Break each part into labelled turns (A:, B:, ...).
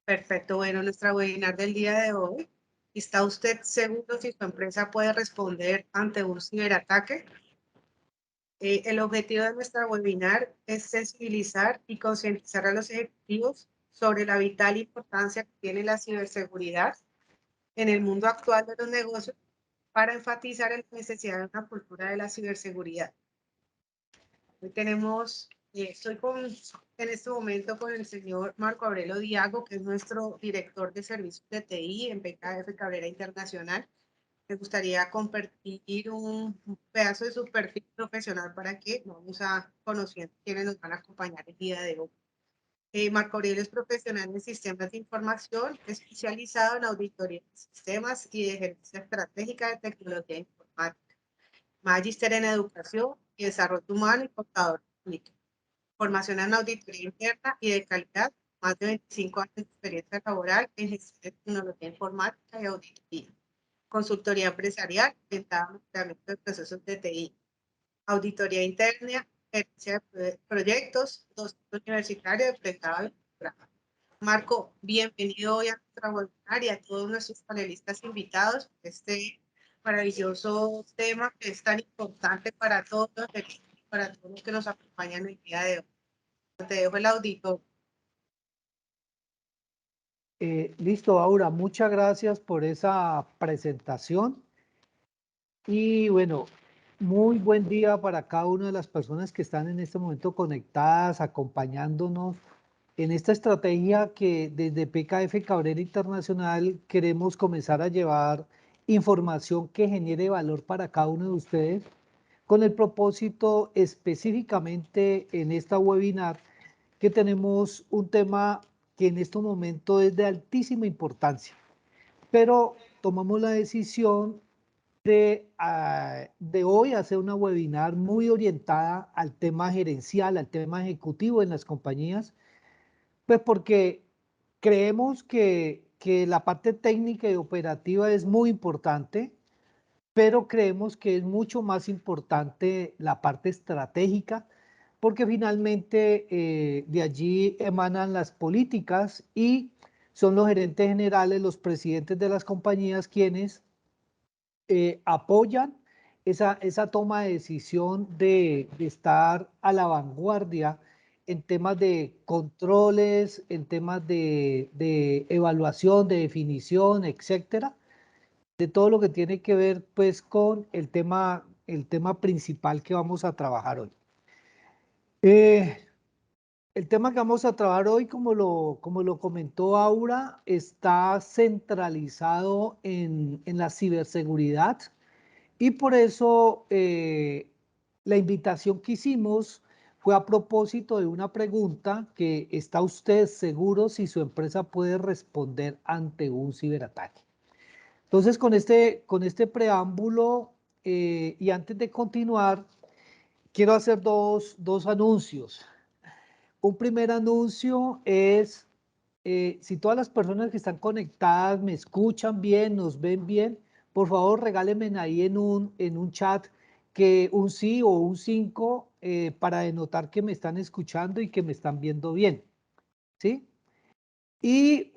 A: Perfecto. Bueno, nuestra webinar del día de hoy. ¿Está usted seguro si su empresa puede responder ante un ciberataque? El objetivo de nuestra webinar es sensibilizar y concientizar a los ejecutivos sobre la vital importancia que tiene la ciberseguridad en el mundo actual de los negocios para enfatizar en la necesidad de una cultura de la ciberseguridad. Hoy estoy en este momento con el señor Marco Aurelio Diago, que es nuestro director de servicios de TI en PKF Cabrera Internacional. Me gustaría compartir un pedazo de su perfil profesional para que vamos a conocer quiénes nos van a acompañar el día de hoy. Marco Aurelio es profesional en sistemas de información, especializado en auditoría de sistemas y de gerencia estratégica de tecnología informática. Magíster en educación y desarrollo humano y contador público. Formación en auditoría interna y de calidad, más de 25 años de experiencia laboral en gestión de tecnología informática y auditoría. Consultoría empresarial, orientada a mejoramiento de procesos de TI. Auditoría interna, gerencia de proyectos, docente universitario de pregrado y posgrado. Marco, bienvenido hoy a nuestra webinar y a todos nuestros panelistas invitados por este maravilloso tema que es tan importante para todos para todos los que nos acompañan el día de hoy. Te dejo el auditor.
B: Listo, Aura, muchas gracias por esa presentación. Y bueno, muy buen día para cada una de las personas que están en este momento conectadas, acompañándonos en esta estrategia que desde PKF Cabrera Internacional queremos comenzar a llevar información que genere valor para cada uno de ustedes, con el propósito específicamente en esta webinar que tenemos un tema que en este momento es de altísima importancia, pero tomamos la decisión de hoy hacer una webinar muy orientada al tema gerencial, al tema ejecutivo en las compañías, pues porque creemos que la parte técnica y operativa es muy importante, pero creemos que es mucho más importante la parte estratégica, porque finalmente de allí emanan las políticas y son los gerentes generales, los presidentes de las compañías quienes apoyan esa toma de decisión de estar a la vanguardia en temas de controles, en temas de evaluación, de definición, etcétera, de todo lo que tiene que ver pues con el tema principal que vamos a trabajar hoy. El tema que vamos a trabajar hoy, como lo comentó Aura, está centralizado en la ciberseguridad y por eso la invitación que hicimos fue a propósito de una pregunta que ¿está usted seguro si su empresa puede responder ante un ciberataque? Entonces, con este preámbulo y antes de continuar, quiero hacer dos anuncios. Un primer anuncio es, si todas las personas que están conectadas me escuchan bien, nos ven bien, por favor regálenme ahí en un chat que un sí o un 5 para denotar que me están escuchando y que me están viendo bien, ¿sí? Y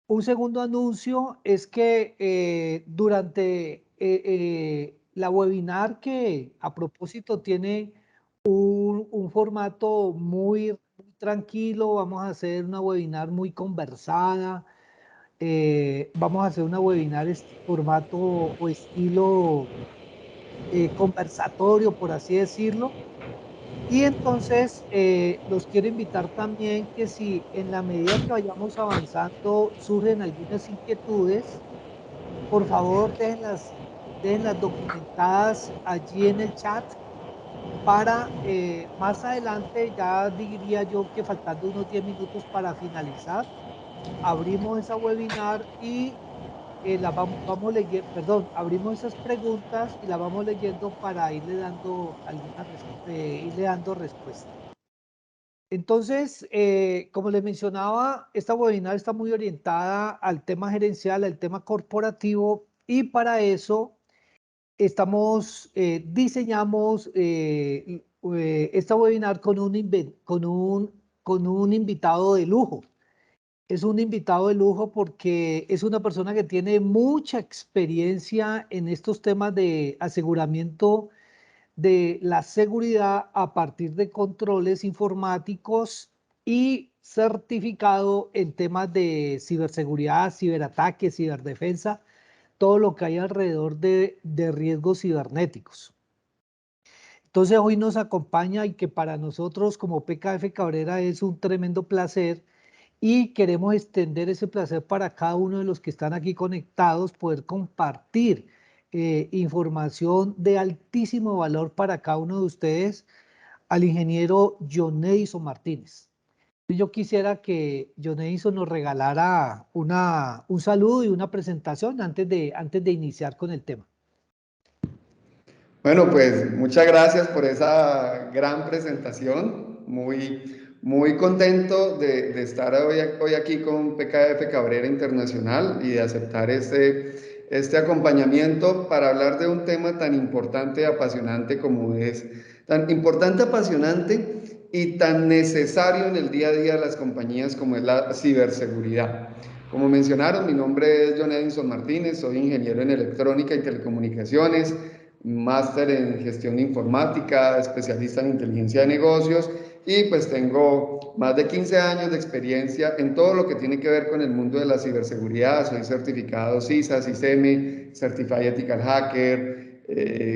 B: un segundo anuncio es que durante la webinar que a propósito tiene un formato muy tranquilo, vamos a hacer una webinar muy conversada, vamos a hacer una webinar formato o estilo conversatorio, por así decirlo. Y entonces los quiero invitar también que si en la medida que vayamos avanzando surgen algunas inquietudes, por favor déjenlas documentadas allí en el chat para más adelante, ya diría yo que faltando unos 10 minutos para finalizar, abrimos esa webinar y vamos leyendo, perdón, abrimos esas preguntas y las vamos leyendo para irle dando irle dando respuesta. Entonces, como les mencionaba, esta webinar está muy orientada al tema gerencial, al tema corporativo, y para eso diseñamos esta webinar con un invitado de lujo. Es un invitado de lujo porque es una persona que tiene mucha experiencia en estos temas de aseguramiento de la seguridad a partir de controles informáticos y certificado en temas de ciberseguridad, ciberataques, ciberdefensa, todo lo que hay alrededor de riesgos cibernéticos. Entonces hoy nos acompaña y que para nosotros como PKF Cabrera es un tremendo placer y queremos extender ese placer para cada uno de los que están aquí conectados, poder compartir información de altísimo valor para cada uno de ustedes al ingeniero John Edison Martínez. Yo quisiera que John Edison nos regalara un saludo y una presentación antes de iniciar con el tema.
C: Bueno, pues muchas gracias por esa gran presentación. Muy contento de estar hoy aquí con PKF Cabrera Internacional y de aceptar este acompañamiento para hablar de un tema tan importante y apasionante como es, tan importante, apasionante y tan necesario en el día a día de las compañías como es la ciberseguridad. Como mencionaron, mi nombre es John Edison Martínez, soy ingeniero en electrónica y telecomunicaciones, máster en gestión informática, especialista en inteligencia de negocios y pues tengo más de 15 años de experiencia en todo lo que tiene que ver con el mundo de la ciberseguridad. Soy certificado CISA, CISEME, Certified Ethical Hacker,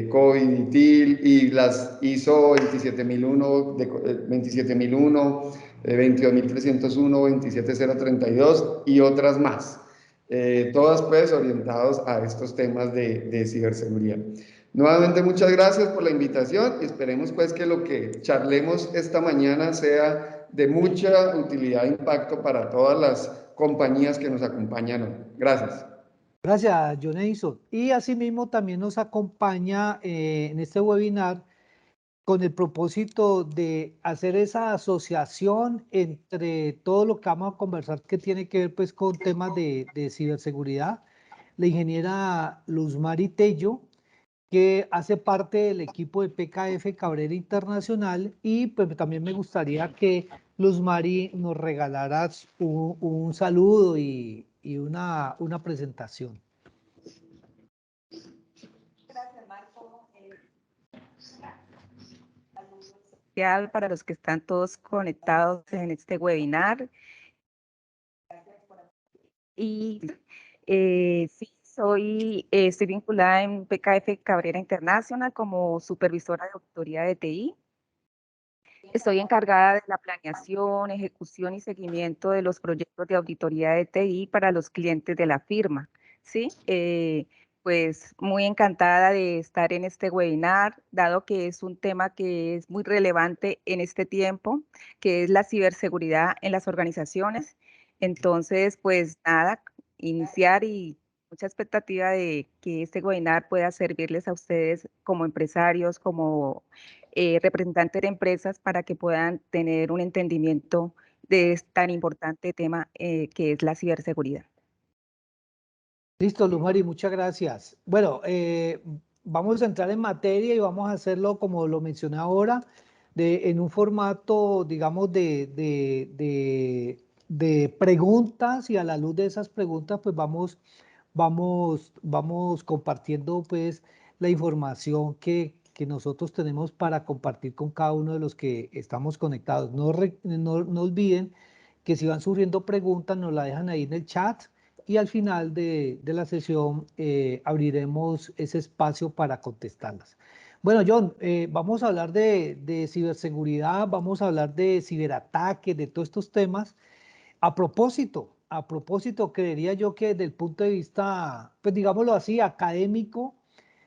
C: COVID, ITIL y las ISO 27001, 27001, 22301, 27032 y otras más. Todas pues orientados a estos temas de ciberseguridad. Nuevamente muchas gracias por la invitación y esperemos pues que lo que charlemos esta mañana sea de mucha utilidad e impacto para todas las compañías que nos acompañan hoy. Gracias.
B: Gracias, John Edison. Y asimismo también nos acompaña en este webinar con el propósito de hacer esa asociación entre todo lo que vamos a conversar que tiene que ver pues con temas de ciberseguridad, la ingeniera Luzmari Tello, que hace parte del equipo de PKF Cabrera Internacional y pues también me gustaría que Luzmari nos regalaras un saludo y una presentación.
D: Gracias, Marco. Para los que están todos conectados en este webinar. Y sí, estoy vinculada en PKF Cabrera Internacional como supervisora de auditoría de TI. Estoy encargada de la planeación, ejecución y seguimiento de los proyectos de auditoría de TI para los clientes de la firma. ¿Sí? Pues muy encantada de estar en este webinar, dado que es un tema que es muy relevante en este tiempo, que es la ciberseguridad en las organizaciones. Entonces, pues nada, iniciar y mucha expectativa de que este webinar pueda servirles a ustedes como empresarios, como representantes de empresas, para que puedan tener un entendimiento de este tan importante tema que es la ciberseguridad.
B: Listo, Luzmari, muchas gracias. Bueno, vamos a entrar en materia y vamos a hacerlo como lo mencioné ahora, en un formato, digamos, de preguntas y a la luz de esas preguntas, pues vamos compartiendo pues la información que nosotros tenemos para compartir con cada uno de los que estamos conectados. No olviden que si van surgiendo preguntas, nos la dejan ahí en el chat y al final de la sesión abriremos ese espacio para contestarlas. Bueno, John, vamos a hablar de ciberseguridad, vamos a hablar de ciberataques, de todos estos temas. A propósito, creería yo que desde el punto de vista, pues digámoslo así, académico,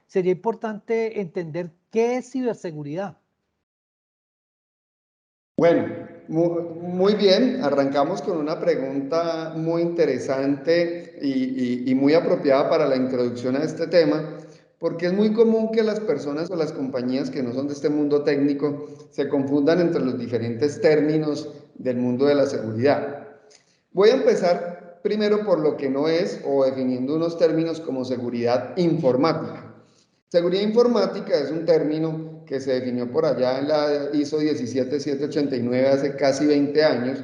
B: sería importante entender qué es ciberseguridad.
C: Bueno, muy bien, arrancamos con una pregunta muy interesante y muy apropiada para la introducción a este tema, porque es muy común que las personas o las compañías que no son de este mundo técnico se confundan entre los diferentes términos del mundo de la seguridad. Voy a empezar primero por lo que no es o definiendo unos términos como seguridad informática. Seguridad informática es un término que se definió por allá en la ISO 17789 hace casi 20 años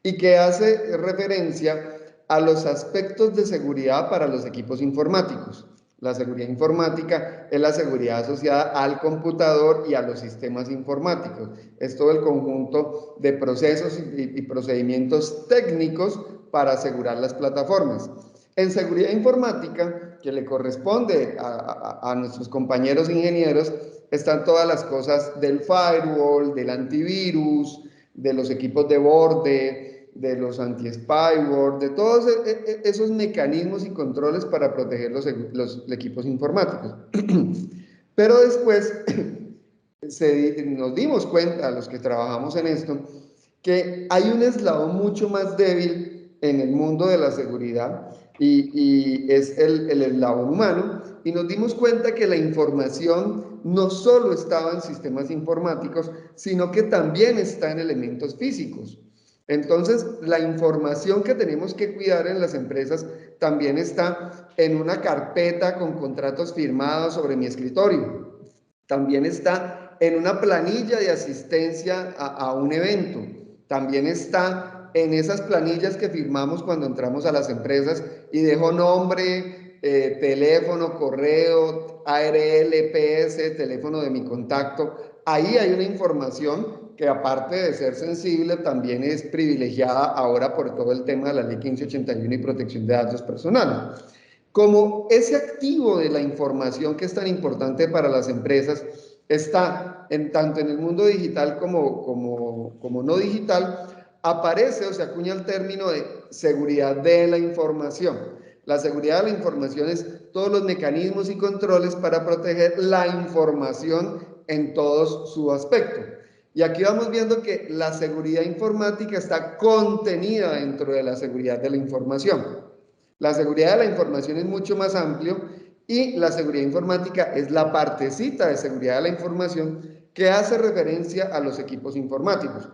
C: y que hace referencia a los aspectos de seguridad para los equipos informáticos. La seguridad informática es la seguridad asociada al computador y a los sistemas informáticos. Es todo el conjunto de procesos y procedimientos técnicos para asegurar las plataformas. En seguridad informática, que le corresponde a nuestros compañeros ingenieros, están todas las cosas del firewall, del antivirus, de los equipos de borde, de los anti-spyware, de todos esos mecanismos y controles para proteger los equipos informáticos. Pero después nos dimos cuenta, los que trabajamos en esto, que hay un eslabón mucho más débil en el mundo de la seguridad y es el eslabón humano, y nos dimos cuenta que la información no solo estaba en sistemas informáticos, sino que también está en elementos físicos. Entonces, la información que tenemos que cuidar en las empresas también está en una carpeta con contratos firmados sobre mi escritorio. También está en una planilla de asistencia a un evento. También está en esas planillas que firmamos cuando entramos a las empresas y dejo nombre, teléfono, correo, ARL, PS, teléfono de mi contacto. Ahí hay una información que, aparte de ser sensible, también es privilegiada ahora por todo el tema de la Ley 1581 y protección de datos personales. Como ese activo de la información que es tan importante para las empresas está tanto en el mundo digital como no digital, aparece o se acuña el término de seguridad de la información. La seguridad de la información es todos los mecanismos y controles para proteger la información en todos su aspecto. Y aquí vamos viendo que la seguridad informática está contenida dentro de la seguridad de la información. La seguridad de la información es mucho más amplio y la seguridad informática es la partecita de seguridad de la información que hace referencia a los equipos informáticos.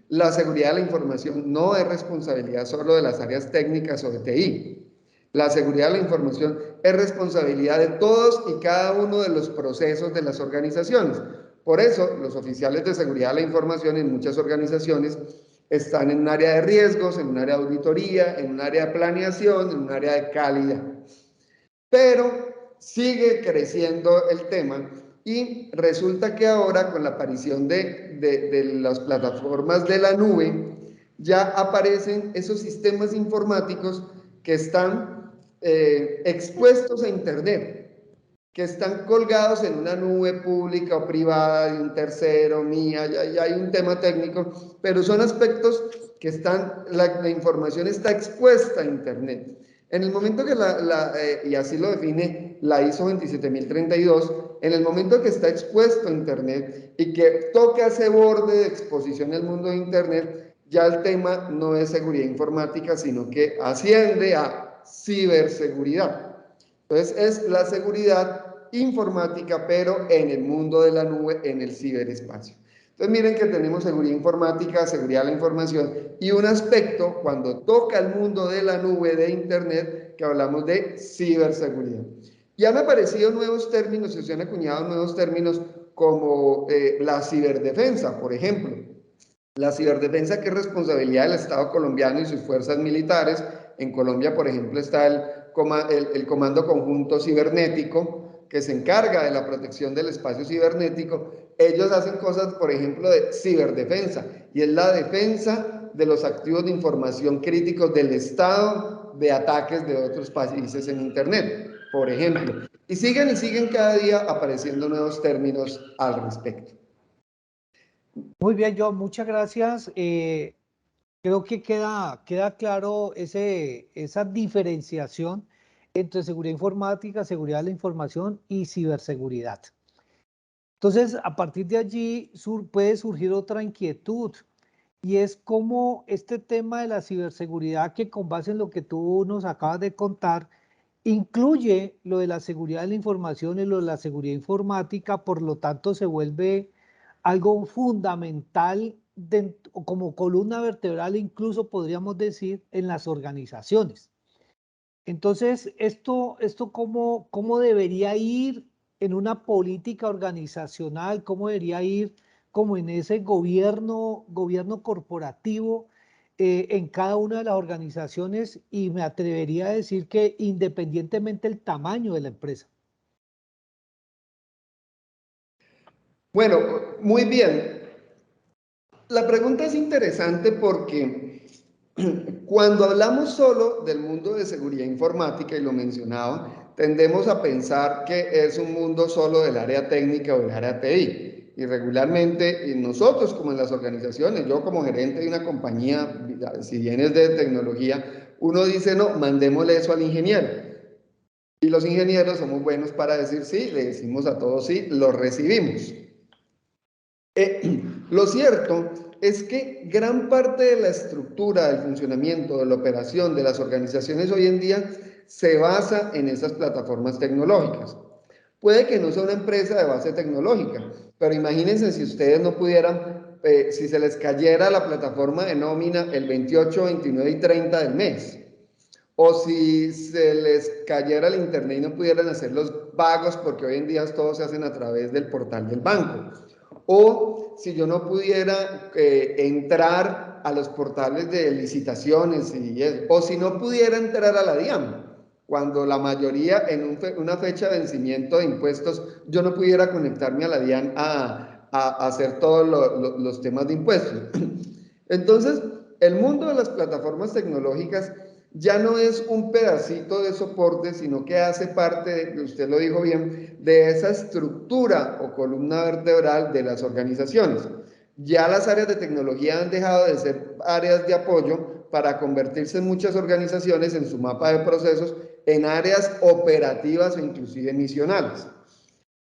C: La seguridad de la información no es responsabilidad solo de las áreas técnicas o de TI. La seguridad de la información es responsabilidad de todos y cada uno de los procesos de las organizaciones. Por eso, los oficiales de seguridad de la información en muchas organizaciones están en un área de riesgos, en un área de auditoría, en un área de planeación, en un área de calidad. Pero sigue creciendo el tema y resulta que ahora, con la aparición de las plataformas de la nube, ya aparecen esos sistemas informáticos que están expuestos a Internet, que están colgados en una nube pública o privada de un tercero, mía, ya hay un tema técnico, pero son aspectos que están, la información está expuesta a Internet. En el momento que y así lo define la ISO 27032, en el momento que está expuesto a Internet y que toca ese borde de exposición al mundo de Internet, ya el tema no es seguridad informática, sino que asciende a ciberseguridad. Entonces es la seguridad informática, pero en el mundo de la nube, en el ciberespacio. Entonces miren que tenemos seguridad informática, seguridad de la información y un aspecto cuando toca el mundo de la nube, de Internet, que hablamos de ciberseguridad. Y han aparecido nuevos términos, se han acuñado nuevos términos como la ciberdefensa, por ejemplo. La ciberdefensa, que es responsabilidad del Estado colombiano y sus fuerzas militares. En Colombia, por ejemplo, está el Comando Conjunto Cibernético, que se encarga de la protección del espacio cibernético. Ellos hacen cosas, por ejemplo, de ciberdefensa, y es la defensa de los activos de información críticos del Estado de ataques de otros países en Internet, por ejemplo. Y siguen cada día apareciendo nuevos términos al respecto.
B: Muy bien, John, muchas gracias. Creo que queda claro esa diferenciación entre seguridad informática, seguridad de la información y ciberseguridad. Entonces, a partir de allí puede surgir otra inquietud, y es cómo este tema de la ciberseguridad, que con base en lo que tú nos acabas de contar, incluye lo de la seguridad de la información y lo de la seguridad informática, por lo tanto se vuelve algo fundamental como columna vertebral, incluso podríamos decir, en las organizaciones. Entonces, esto cómo debería ir en una política organizacional, cómo debería ir como en ese gobierno corporativo, en cada una de las organizaciones y me atrevería a decir que independientemente del tamaño de la empresa.
C: Bueno, muy bien. La pregunta es interesante porque cuando hablamos solo del mundo de seguridad informática, y lo mencionaba, tendemos a pensar que es un mundo solo del área técnica o del área TI. Y regularmente nosotros como en las organizaciones, yo como gerente de una compañía, si bien es de tecnología, uno dice, no, mandémosle eso al ingeniero. Y los ingenieros somos buenos para decir sí, le decimos a todos sí, lo recibimos. Lo cierto es que gran parte de la estructura, del funcionamiento, de la operación de las organizaciones hoy en día se basa en esas plataformas tecnológicas. Puede que no sea una empresa de base tecnológica, pero imagínense si ustedes no pudieran, si se les cayera la plataforma de nómina el 28, 29 y 30 del mes, o si se les cayera el internet y no pudieran hacer los pagos, porque hoy en día todo se hacen a través del portal del banco. O si yo no pudiera entrar a los portales de licitaciones o si no pudiera entrar a la DIAN, cuando la mayoría en una fecha de vencimiento de impuestos, yo no pudiera conectarme a la DIAN a hacer todos los temas de impuestos. Entonces, el mundo de las plataformas tecnológicas ya no es un pedacito de soporte, sino que hace parte, usted lo dijo bien, de esa estructura o columna vertebral de las organizaciones. Ya las áreas de tecnología han dejado de ser áreas de apoyo para convertirse en muchas organizaciones en su mapa de procesos en áreas operativas o inclusive misionales.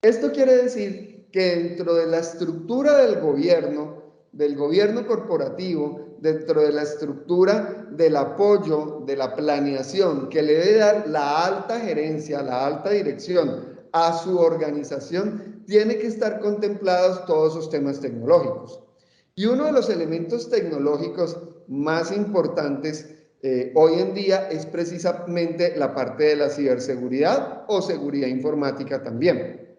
C: Esto quiere decir que dentro de la estructura del gobierno corporativo, dentro de la estructura del apoyo, de la planeación que le debe dar la alta gerencia, la alta dirección a su organización, tiene que estar contemplados todos esos temas tecnológicos. Y uno de los elementos tecnológicos más importantes hoy en día es precisamente la parte de la ciberseguridad o seguridad informática también.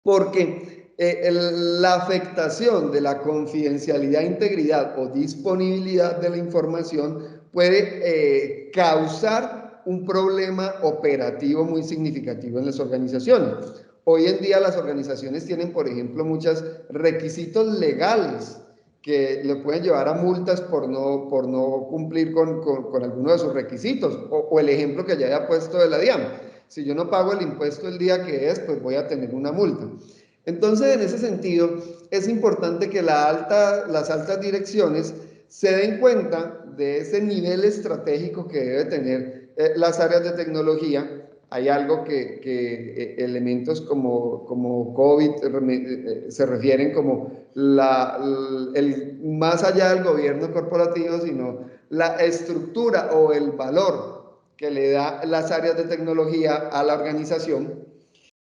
C: Porque la afectación de la confidencialidad, integridad o disponibilidad de la información puede causar un problema operativo muy significativo en las organizaciones. Hoy en día las organizaciones tienen, por ejemplo, muchos requisitos legales que le pueden llevar a multas por no cumplir con alguno de sus requisitos, o el ejemplo que ya había puesto de la DIAN. Si yo no pago el impuesto el día que es, pues voy a tener una multa. Entonces, en ese sentido, es importante que las altas direcciones se den cuenta de ese nivel estratégico que debe tener las áreas de tecnología. Hay algo que elementos como COVID se refieren como más allá del gobierno corporativo, sino la estructura o el valor que le da las áreas de tecnología a la organización.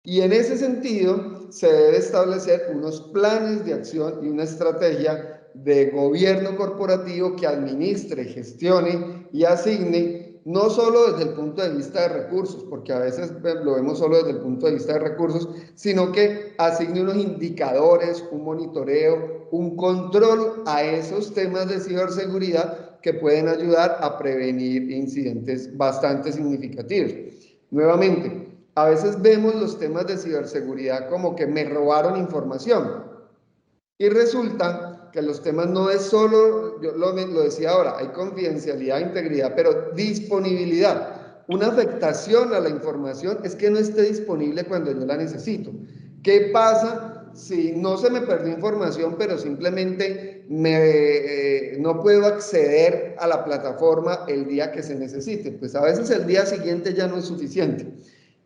C: Y en ese sentido se debe establecer unos planes de acción y una estrategia de gobierno corporativo que administre, gestione y asigne, no solo desde el punto de vista de recursos, porque a veces lo vemos solo desde el punto de vista de recursos, sino que asigne unos indicadores, un monitoreo, un control a esos temas de ciberseguridad que pueden ayudar a prevenir incidentes bastante significativos. Nuevamente, a veces vemos los temas de ciberseguridad como que me robaron información y resulta que los temas no es solo, yo lo decía ahora, hay confidencialidad, integridad, pero disponibilidad. Una afectación a la información es que no esté disponible cuando yo la necesito. ¿Qué pasa si no se me perdió información, pero simplemente no puedo acceder a la plataforma el día que se necesite? Pues a veces el día siguiente ya no es suficiente.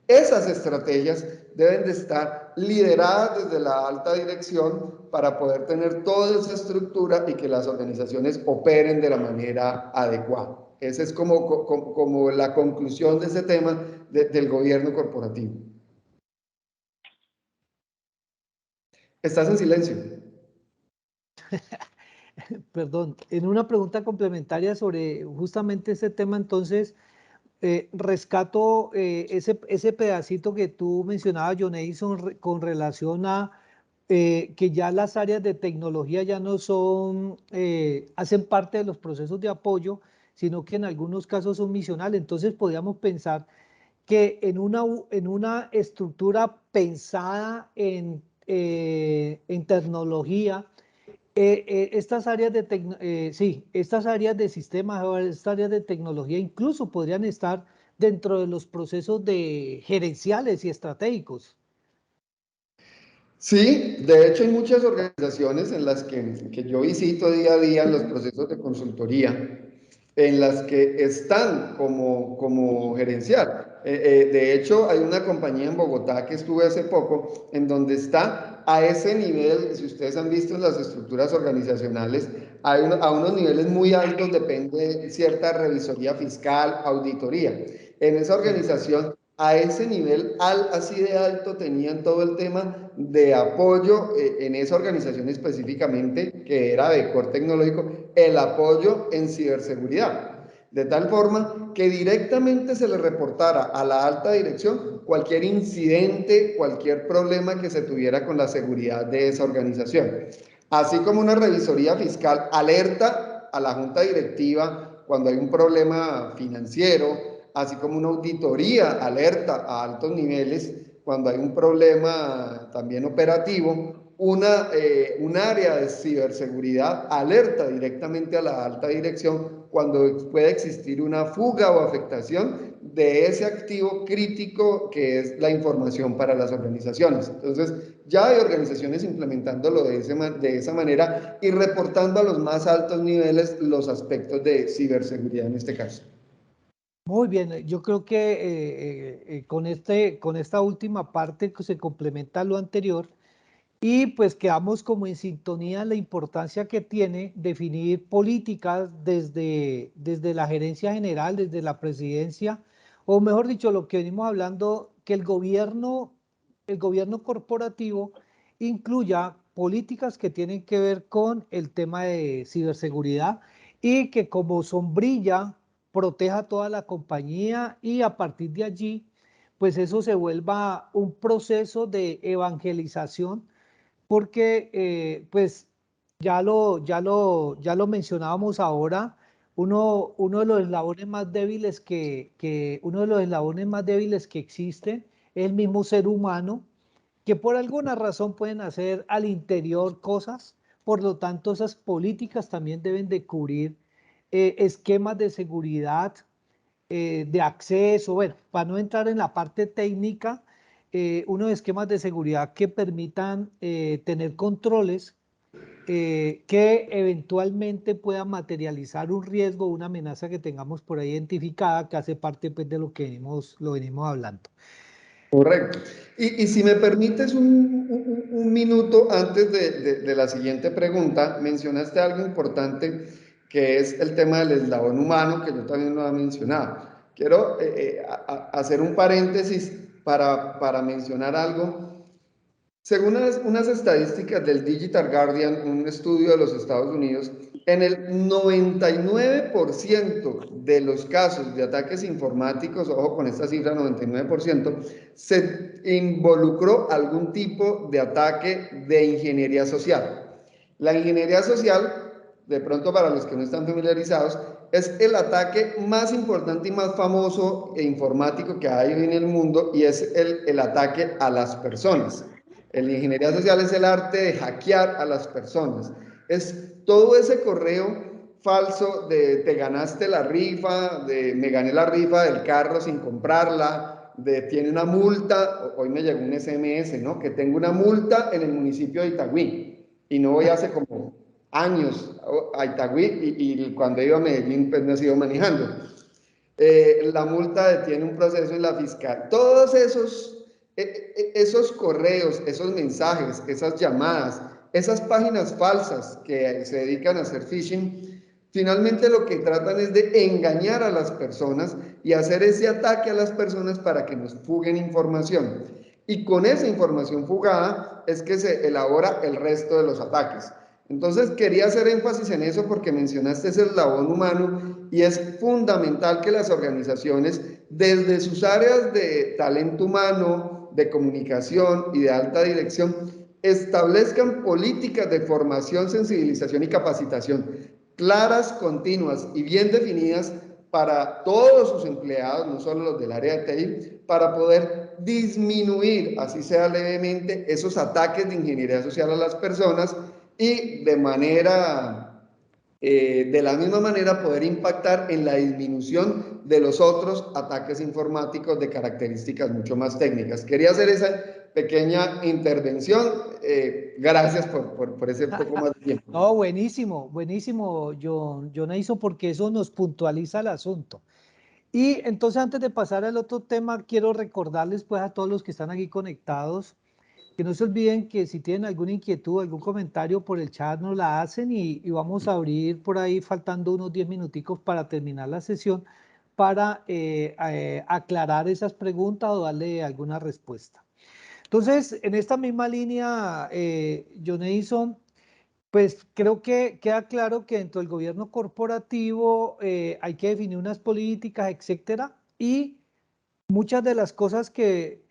C: Esas estrategias deben de estar lideradas desde la alta dirección para poder tener toda esa estructura y que las organizaciones operen de la manera adecuada. Esa es como la conclusión de ese tema del gobierno corporativo. Estás en silencio.
B: Perdón, en una pregunta complementaria sobre justamente ese tema, entonces, rescato ese pedacito que tú mencionabas, John Edison, con relación a que ya las áreas de tecnología ya no son, hacen parte de los procesos de apoyo, sino que en algunos casos son misionales. Entonces podríamos pensar que en una estructura pensada en tecnología, estas áreas de sí, estas áreas de sistemas, o estas áreas de tecnología incluso podrían estar dentro de los procesos de gerenciales y estratégicos.
C: Sí, de hecho hay muchas organizaciones en las que yo visito día a día en los procesos de consultoría, en las que están como gerencial. De hecho, hay una compañía en Bogotá que estuve hace poco, en donde está a ese nivel, si ustedes han visto en las estructuras organizacionales, a unos niveles muy altos depende cierta revisoría fiscal, auditoría. En esa organización, a ese nivel así de alto, tenían todo el tema de apoyo en esa organización específicamente, que era de core tecnológico, el apoyo en ciberseguridad. De tal forma que directamente se le reportara a la alta dirección cualquier incidente, cualquier problema que se tuviera con la seguridad de esa organización. Así como una revisoría fiscal alerta a la junta directiva cuando hay un problema financiero, así como una auditoría alerta a altos niveles cuando hay un problema también operativo, un área de ciberseguridad alerta directamente a la alta dirección cuando puede existir una fuga o afectación de ese activo crítico que es la información para las organizaciones. Entonces, ya hay organizaciones implementándolo de esa manera y reportando a los más altos niveles los aspectos de ciberseguridad en este caso.
B: Muy bien, yo creo que con esta última parte que se complementa a lo anterior y pues quedamos como en sintonía en la importancia que tiene definir políticas desde la gerencia general, desde la presidencia, o mejor dicho, lo que venimos hablando, que el gobierno corporativo incluya políticas que tienen que ver con el tema de ciberseguridad y que como sombrilla proteja toda la compañía y a partir de allí, pues eso se vuelva un proceso de evangelización porque pues ya lo mencionábamos ahora, uno de los eslabones más débiles uno de los eslabones más débiles que existe es el mismo ser humano, que por alguna razón pueden hacer al interior cosas, por lo tanto esas políticas también deben de cubrir esquemas de seguridad, de acceso, bueno, para no entrar en la parte técnica, unos esquemas de seguridad que permitan tener controles que eventualmente puedan materializar un riesgo, una amenaza que tengamos por ahí identificada, que hace parte pues, de lo que lo venimos hablando.
C: Correcto. Y si me permites un minuto antes de la siguiente pregunta, mencionaste algo importante que es el tema del eslabón humano, que yo también lo he mencionado. Quiero hacer un paréntesis para mencionar algo. Según unas estadísticas del Digital Guardian, un estudio de los Estados Unidos, en el 99% de los casos de ataques informáticos, ojo con esta cifra, 99%, se involucró algún tipo de ataque de ingeniería social. La ingeniería social, de pronto para los que no están familiarizados, es el ataque más importante y más famoso e informático que hay hoy en el mundo y es el ataque a las personas. La ingeniería social es el arte de hackear a las personas. Es todo ese correo falso de te ganaste la rifa, de me gané la rifa del carro sin comprarla, de tiene una multa, hoy me llegó un SMS, ¿no? Que tengo una multa en el municipio de Itagüí y no voy hace como años a Itagüí y cuando iba a Medellín pues me he ido manejando. La multa detiene un proceso en la fiscal. Todos esos correos, esos mensajes, esas llamadas, esas páginas falsas que se dedican a hacer phishing, finalmente lo que tratan es de engañar a las personas y hacer ese ataque a las personas para que nos fuguen información. Y con esa información fugada es que se elabora el resto de los ataques. Entonces quería hacer énfasis en eso porque mencionaste ese eslabón humano y es fundamental que las organizaciones desde sus áreas de talento humano, de comunicación y de alta dirección establezcan políticas de formación, sensibilización y capacitación claras, continuas y bien definidas para todos sus empleados, no solo los del área de TI, para poder disminuir, así sea levemente, esos ataques de ingeniería social a las personas y de la misma manera poder impactar en la disminución de los otros ataques informáticos de características mucho más técnicas. Quería hacer esa pequeña intervención. Gracias por ese poco más de tiempo.
B: No, buenísimo, buenísimo, John Eison, porque eso nos puntualiza el asunto. Y entonces, antes de pasar al otro tema, quiero recordarles pues a todos los que están aquí conectados, que no se olviden que si tienen alguna inquietud, algún comentario por el chat, nos la hacen y vamos a abrir por ahí, faltando unos 10 minuticos para terminar la sesión, para aclarar esas preguntas o darle alguna respuesta. Entonces, en esta misma línea, John Eison, pues creo que queda claro que dentro del gobierno corporativo hay que definir unas políticas, etcétera, y muchas de las cosas que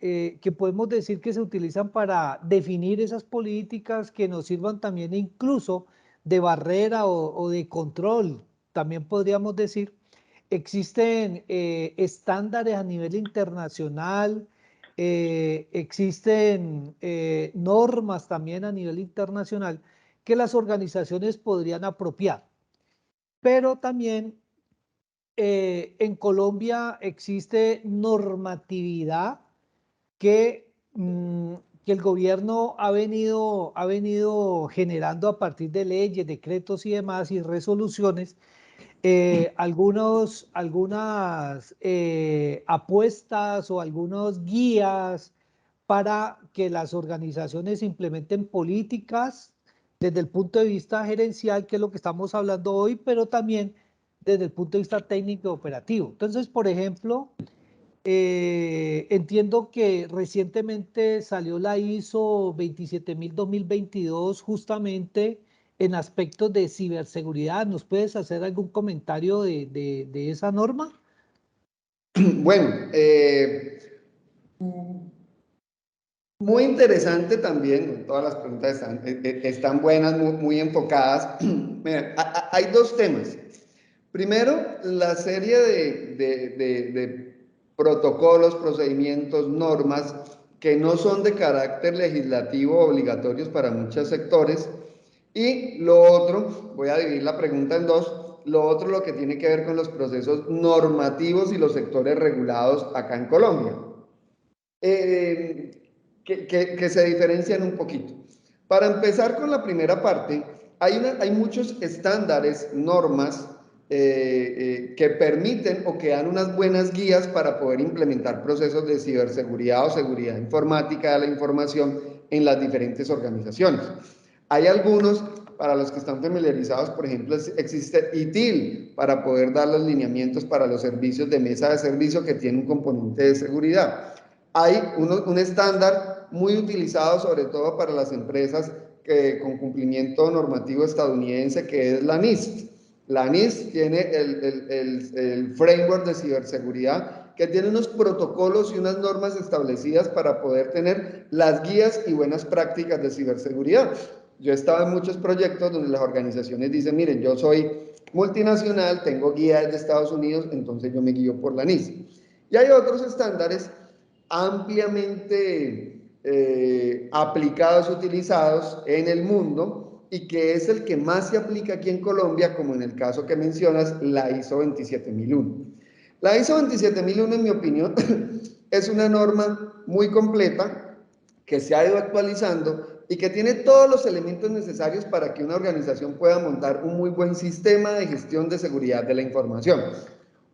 B: podemos decir que se utilizan para definir esas políticas que nos sirvan también incluso de barrera o de control, también podríamos decir, existen estándares a nivel internacional, existen normas también a nivel internacional que las organizaciones podrían apropiar, pero también en Colombia existe normatividad que, que el gobierno ha venido generando a partir de leyes, decretos y demás y resoluciones, algunas apuestas o algunos guías para que las organizaciones implementen políticas desde el punto de vista gerencial, que es lo que estamos hablando hoy, pero también desde el punto de vista técnico y operativo. Entonces, por ejemplo, entiendo que recientemente salió la ISO 27000-2022 justamente en aspectos de ciberseguridad. ¿Nos puedes hacer algún comentario de esa norma?
C: Bueno, muy interesante también, todas las preguntas están buenas, muy enfocadas. Mira, hay dos temas. Primero, la serie de protocolos, procedimientos, normas que no son de carácter legislativo obligatorios para muchos sectores. Y lo otro, voy a dividir la pregunta en dos, lo otro lo que tiene que ver con los procesos normativos y los sectores regulados acá en Colombia. Que se diferencian un poquito. Para empezar con la primera parte, hay muchos estándares, normas que permiten o que dan unas buenas guías para poder implementar procesos de ciberseguridad o seguridad informática de la información en las diferentes organizaciones. Hay algunos, para los que están familiarizados, por ejemplo, existe ITIL para poder dar los lineamientos para los servicios de mesa de servicio que tiene un componente de seguridad. Hay un estándar muy utilizado sobre todo para las empresas con cumplimiento normativo estadounidense, que es la NIST. La NIST tiene el framework de ciberseguridad que tiene unos protocolos y unas normas establecidas para poder tener las guías y buenas prácticas de ciberseguridad. Yo he estado en muchos proyectos donde las organizaciones dicen, miren, yo soy multinacional, tengo guías de Estados Unidos, entonces yo me guío por la NIST. Y hay otros estándares ampliamente aplicados, utilizados en el mundo y que es el que más se aplica aquí en Colombia, como en el caso que mencionas, la ISO 27001. La ISO 27001, en mi opinión, es una norma muy completa que se ha ido actualizando y que tiene todos los elementos necesarios para que una organización pueda montar un muy buen sistema de gestión de seguridad de la información.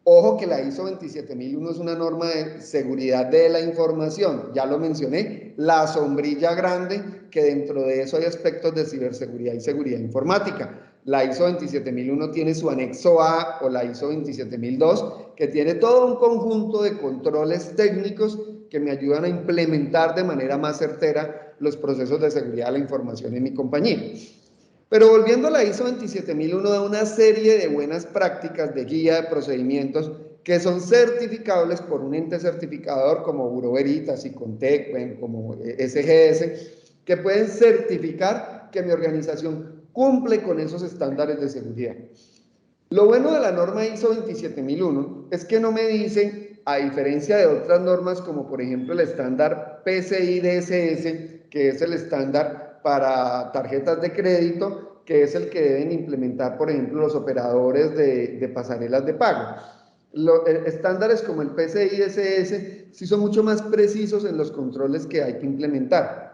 C: Ojo que la ISO 27001 es una norma de seguridad de la información, ya lo mencioné, la sombrilla grande, que dentro de eso hay aspectos de ciberseguridad y seguridad informática. La ISO 27001 tiene su anexo A o la ISO 27002, que tiene todo un conjunto de controles técnicos que me ayudan a implementar de manera más certera los procesos de seguridad de la información en mi compañía. Pero volviendo a la ISO 27001, da una serie de buenas prácticas de guía de procedimientos que son certificables por un ente certificador como Bureau Veritas y Contec, como SGS, que pueden certificar que mi organización cumple con esos estándares de seguridad. Lo bueno de la norma ISO 27001 es que no me dicen, a diferencia de otras normas como por ejemplo el estándar PCI DSS, que es el estándar para tarjetas de crédito, que es el que deben implementar por ejemplo los operadores de pasarelas de pago. Estándares como el PCI DSS sí son mucho más precisos en los controles que hay que implementar.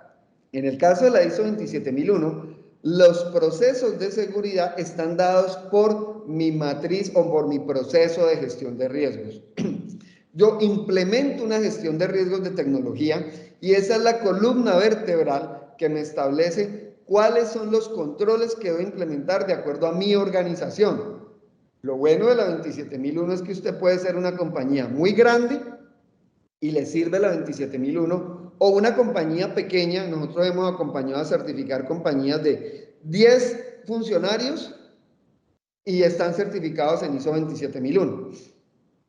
C: En el caso de la ISO 27001, los procesos de seguridad están dados por mi matriz o por mi proceso de gestión de riesgos. Yo implemento una gestión de riesgos de tecnología y esa es la columna vertebral que me establece cuáles son los controles que debo implementar de acuerdo a mi organización. Lo bueno de la 27001 es que usted puede ser una compañía muy grande y le sirve la 27001, o una compañía pequeña. Nosotros hemos acompañado a certificar compañías de 10 funcionarios y están certificados en ISO 27001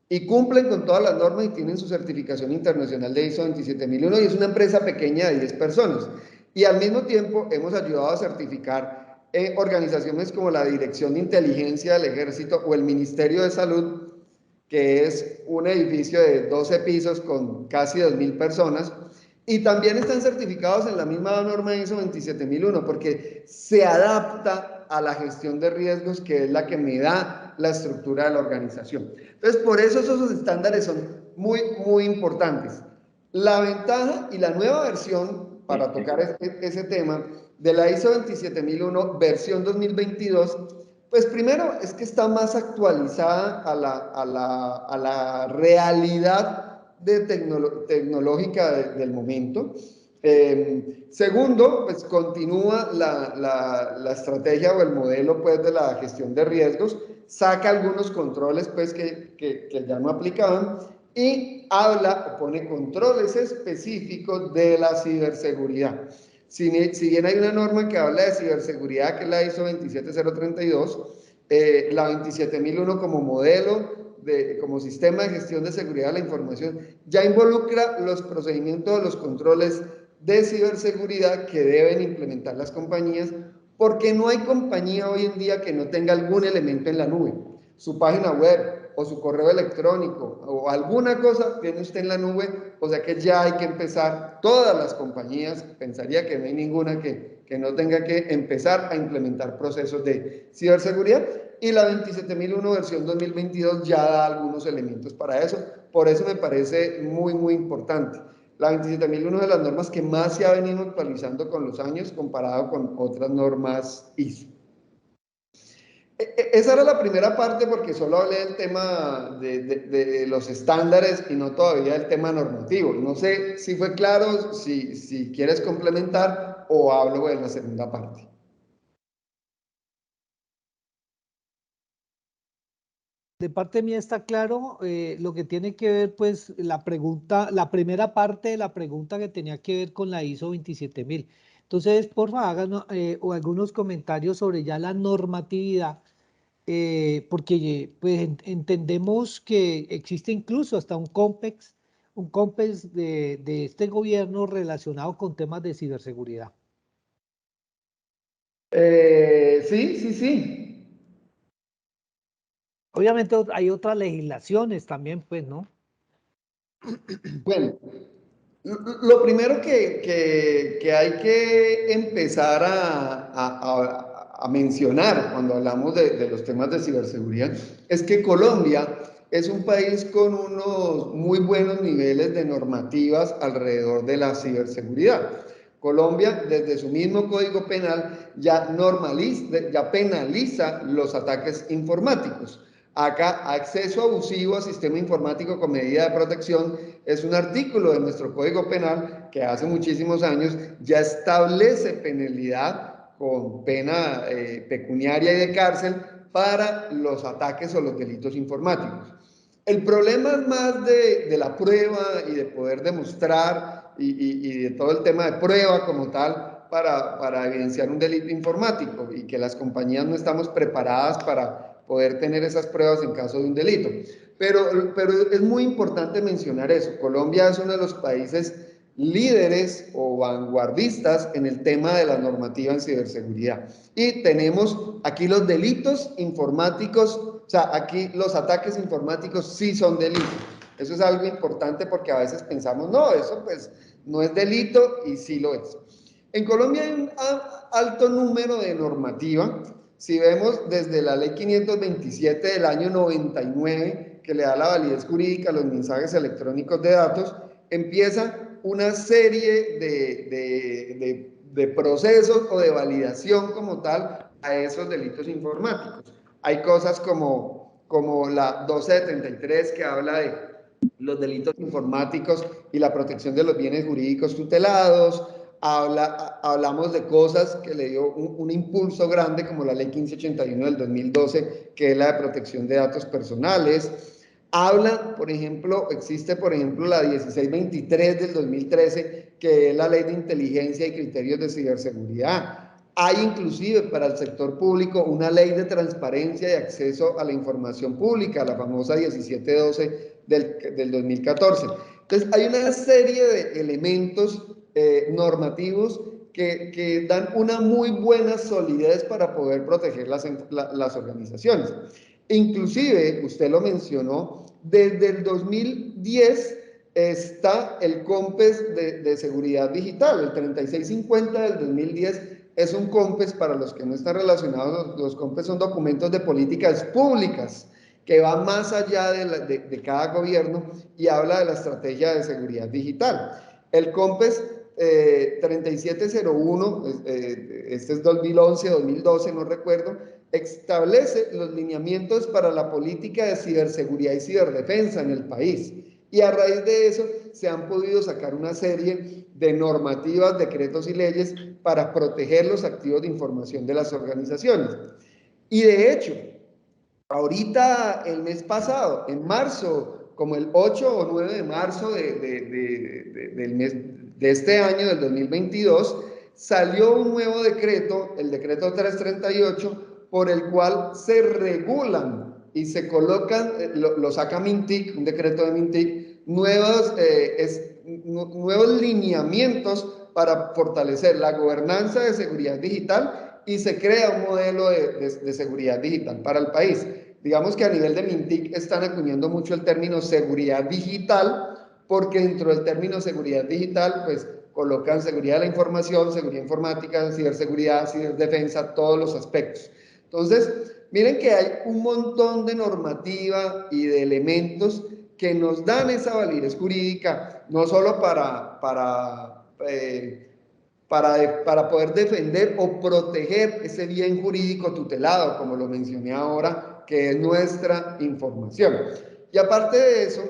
C: y cumplen con todas las normas y tienen su certificación internacional de ISO 27001 y es una empresa pequeña de 10 personas. Y al mismo tiempo hemos ayudado a certificar organizaciones como la Dirección de Inteligencia del Ejército o el Ministerio de Salud, que es un edificio de 12 pisos con casi 2.000 personas, y también están certificados en la misma norma ISO 27001 porque se adapta a la gestión de riesgos, que es la que me da la estructura de la organización. Entonces, por eso esos estándares son muy, muy importantes. La ventaja y la nueva versión, para tocar ese tema, de la ISO 27001 versión 2022, pues primero es que está más actualizada a la realidad tecnológica del momento. Segundo, pues continúa la estrategia o el modelo pues de la gestión de riesgos, saca algunos controles pues que ya no aplicaban y habla o pone controles específicos de la ciberseguridad. Si bien hay una norma que habla de ciberseguridad, que es la ISO 27032, la 27001 como modelo, como sistema de gestión de seguridad de la información, ya involucra los procedimientos, los controles de ciberseguridad que deben implementar las compañías, porque no hay compañía hoy en día que no tenga algún elemento en la nube. Su página web o su correo electrónico o alguna cosa tiene usted en la nube, o sea que ya hay que empezar, todas las compañías, pensaría que no hay ninguna que no tenga que empezar a implementar procesos de ciberseguridad, y la 27001 versión 2022 ya da algunos elementos para eso. Por eso me parece muy, muy importante. La 27001 es de las normas que más se ha venido actualizando con los años comparado con otras normas ISO. Esa era la primera parte porque solo hablé del tema de los estándares y no todavía del tema normativo. No sé si fue claro, si quieres complementar o hablo en la segunda parte.
B: De parte mía está claro lo que tiene que ver, pues, la pregunta, la primera parte de la pregunta que tenía que ver con la ISO 27000. Entonces, por favor, hagan o algunos comentarios sobre ya la normatividad, porque pues entendemos que existe incluso hasta un COMPEX de este gobierno relacionado con temas de ciberseguridad.
C: Sí.
B: Obviamente hay otras legislaciones también, pues, ¿no?
C: Bueno, lo primero que hay que empezar a mencionar cuando hablamos de los temas de ciberseguridad es que Colombia es un país con unos muy buenos niveles de normativas alrededor de la ciberseguridad. Colombia, desde su mismo Código Penal, ya penaliza los ataques informáticos. Acá, acceso abusivo a sistema informático con medida de protección es un artículo de nuestro Código Penal que hace muchísimos años ya establece penalidad con pena pecuniaria y de cárcel para los ataques o los delitos informáticos. El problema es más de la prueba y de poder demostrar y de todo el tema de prueba como tal para evidenciar un delito informático, y que las compañías no estamos preparadas para poder tener esas pruebas en caso de un delito. Pero es muy importante mencionar eso. Colombia es uno de los países líderes o vanguardistas en el tema de la normativa en ciberseguridad. Y tenemos aquí los delitos informáticos, o sea, aquí los ataques informáticos sí son delitos. Eso es algo importante porque a veces pensamos, no, eso pues no es delito y sí lo es. En Colombia hay un alto número de normativa. Si vemos desde la ley 527 del año 99, que le da la validez jurídica a los mensajes electrónicos de datos, empieza una serie de procesos o de validación como tal a esos delitos informáticos. Hay cosas como la 1233 que habla de los delitos informáticos y la protección de los bienes jurídicos tutelados. Hablamos de cosas que le dio un impulso grande como la ley 1581 del 2012, que es la de protección de datos personales. Habla, por ejemplo, existe por ejemplo la 1623 del 2013, que es la ley de inteligencia y criterios de ciberseguridad. Hay inclusive para el sector público una ley de transparencia y acceso a la información pública, la famosa 1712 del 2014. Entonces hay una serie de elementos normativos que dan una muy buena solidez para poder proteger las organizaciones. Inclusive, usted lo mencionó, desde el 2010 está el COMPES de seguridad digital, el 3650 del 2010 es un COMPES, para los que no están relacionados, los COMPES son documentos de políticas públicas que van más allá de cada gobierno y habla de la estrategia de seguridad digital. El COMPES 3701, este es 2011, 2012, no recuerdo, establece los lineamientos para la política de ciberseguridad y ciberdefensa en el país. Y a raíz de eso se han podido sacar una serie de normativas, decretos y leyes para proteger los activos de información de las organizaciones. Y de hecho, ahorita el mes pasado, en marzo, como el 8 o 9 de marzo del mes de este año, del 2022, salió un nuevo decreto, el decreto 338, por el cual se regulan y se colocan, lo saca Mintic, un decreto de Mintic, nuevos lineamientos para fortalecer la gobernanza de seguridad digital y se crea un modelo de seguridad digital para el país. Digamos que a nivel de Mintic están acuñando mucho el término seguridad digital, porque dentro del término seguridad digital, pues colocan seguridad de la información, seguridad informática, ciberseguridad, ciberdefensa, todos los aspectos. Entonces, miren que hay un montón de normativa y de elementos que nos dan esa validez jurídica, no solo para poder defender o proteger ese bien jurídico tutelado, como lo mencioné ahora, que es nuestra información. Y aparte de eso,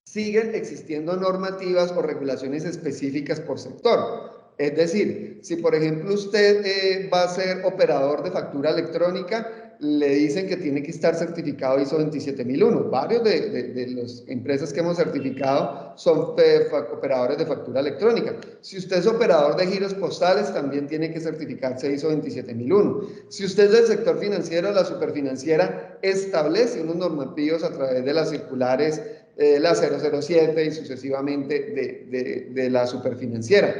C: siguen existiendo normativas o regulaciones específicas por sector. Es decir, si por ejemplo usted va a ser operador de factura electrónica, le dicen que tiene que estar certificado ISO 27001. Varios de las empresas que hemos certificado son operadores de factura electrónica. Si usted es operador de giros postales, también tiene que certificarse ISO 27001. Si usted es del sector financiero, la superfinanciera establece unos normativos a través de las circulares, la 007 y sucesivamente de la superfinanciera.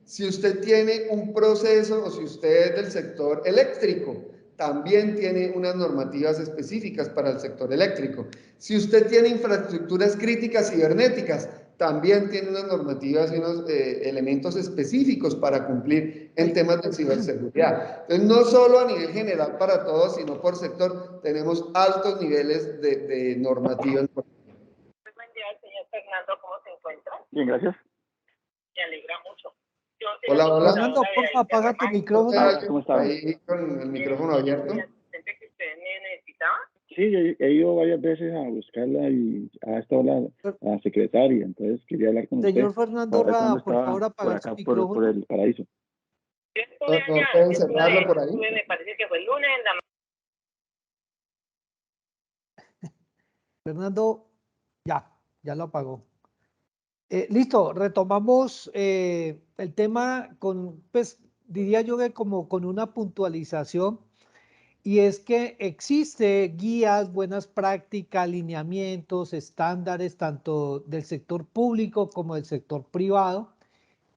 C: Si usted tiene un proceso o si usted es del sector eléctrico, también tiene unas normativas específicas para el sector eléctrico. Si usted tiene infraestructuras críticas cibernéticas, también tiene unas normativas y unos elementos específicos para cumplir en temas de ciberseguridad. Entonces, no solo a nivel general para todos, sino por sector, tenemos altos niveles de normativas.
E: Buen día, señor Fernando, ¿cómo se encuentra?
F: Bien, gracias.
E: Me alegra mucho.
C: Hola.
B: Fernando, porfa, apaga tu micrófono.
F: ¿Cómo está?
C: Ahí con el micrófono abierto.
E: ¿El asistente que usted me necesitaba?
F: Sí, he ido varias veces a buscarla y ha estado la secretaria, entonces quería hablar con
B: Señor
F: usted.
B: Fernando
F: para ver cuándo
B: Rada, por
F: estaba
B: favor,
F: por
B: apagar
F: acá,
B: su
F: por
B: micrófono.
F: el paraíso.
E: Yo estuve
C: ¿No
E: allá,
C: pueden
E: yo
C: cerrarlo por ahí?
E: estuve, me parece que fue el lunes en la
B: Fernando, ya lo apagó. Listo, retomamos el tema con, pues diría yo que como con una puntualización. y es que existe guías, buenas prácticas, lineamientos, estándares, tanto del sector público como del sector privado.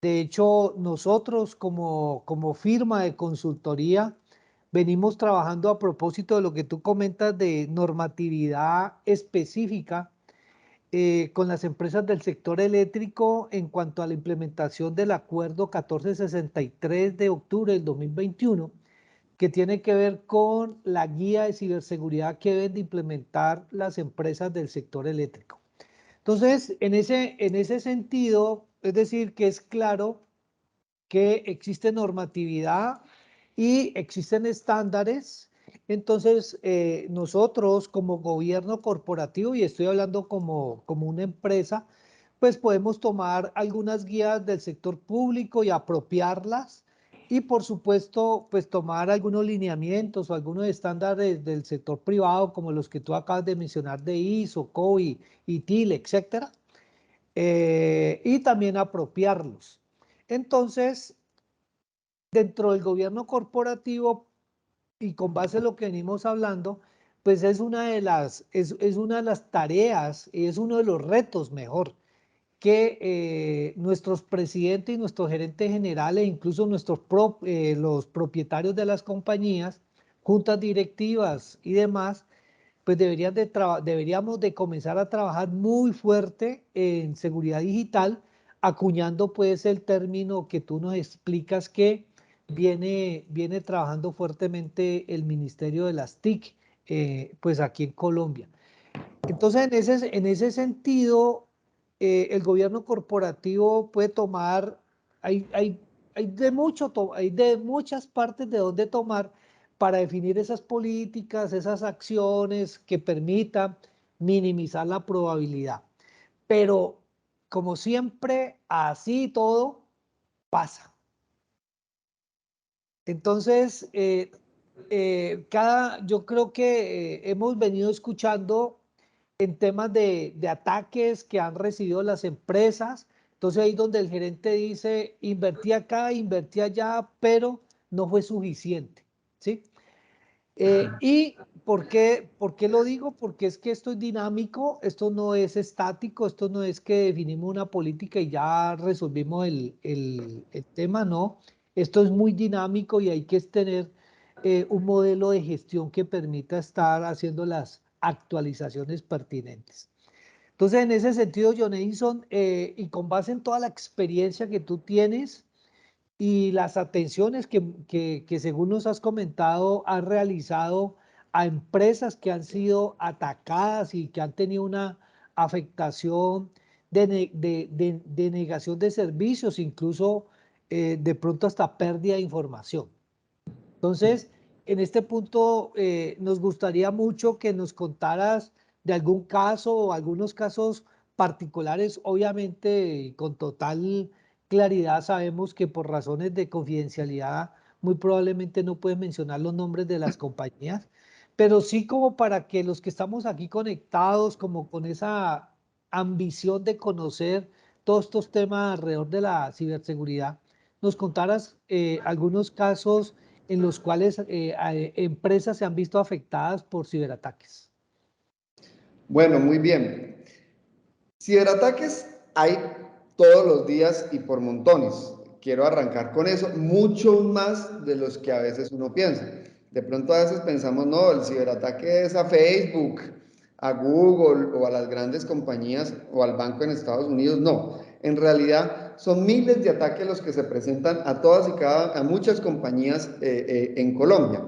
B: De hecho, nosotros como firma de consultoría venimos trabajando a propósito de lo que tú comentas de normatividad específica con las empresas del sector eléctrico en cuanto a la implementación del acuerdo 1463 de octubre del 2021, que tiene que ver con la guía de ciberseguridad que deben de implementar las empresas del sector eléctrico. Entonces, en ese sentido, es decir, que es claro que existe normatividad y existen estándares. Entonces, nosotros como gobierno corporativo, y estoy hablando como una empresa, pues podemos tomar algunas guías del sector público y apropiarlas y por supuesto, pues tomar algunos lineamientos o algunos estándares del sector privado, como los que tú acabas de mencionar de ISO, COI, ITIL, etcétera, y también apropiarlos. Entonces, dentro del gobierno corporativo y con base en lo que venimos hablando, pues es una de las tareas y es uno de los retos mejor que nuestros presidentes y nuestros gerentes generales, incluso los propietarios de las compañías, juntas directivas y demás, pues deberíamos de comenzar a trabajar muy fuerte en seguridad digital, acuñando pues el término que tú nos explicas que viene trabajando fuertemente el Ministerio de las TIC, pues aquí en Colombia. Entonces, en ese sentido, el gobierno corporativo puede tomar, hay, hay, hay de muchas partes de donde tomar para definir esas políticas, esas acciones que permitan minimizar la probabilidad. Pero, como siempre, así todo pasa. Entonces, yo creo que hemos venido escuchando en temas de ataques que han recibido las empresas. Entonces ahí donde el gerente dice, invertí acá, invertí allá, pero no fue suficiente, ¿sí? ¿Y por qué lo digo? Porque es que esto es dinámico, esto no es estático, esto no es que definimos una política y ya resolvimos el tema, no. Esto es muy dinámico y hay que tener un modelo de gestión que permita estar haciendo las actualizaciones pertinentes. Entonces, en ese sentido, John Edison, y con base en toda la experiencia que tú tienes, y las atenciones que según nos has comentado, has realizado a empresas que han sido atacadas y que han tenido una afectación de negación de servicios, incluso de pronto hasta pérdida de información. Entonces, en este punto nos gustaría mucho que nos contaras de algún caso o algunos casos particulares, obviamente con total claridad sabemos que por razones de confidencialidad muy probablemente no puedes mencionar los nombres de las compañías, pero sí como para que los que estamos aquí conectados, como con esa ambición de conocer todos estos temas alrededor de la ciberseguridad, nos contaras algunos casos en los cuales empresas se han visto afectadas por ciberataques.
C: Bueno, muy bien. Ciberataques hay todos los días y por montones. Quiero arrancar con eso, mucho más de los que a veces uno piensa. De pronto a veces pensamos, no, el ciberataque es a Facebook, a Google o a las grandes compañías o al banco en Estados Unidos. No, en realidad son miles de ataques los que se presentan a todas y a muchas compañías en Colombia.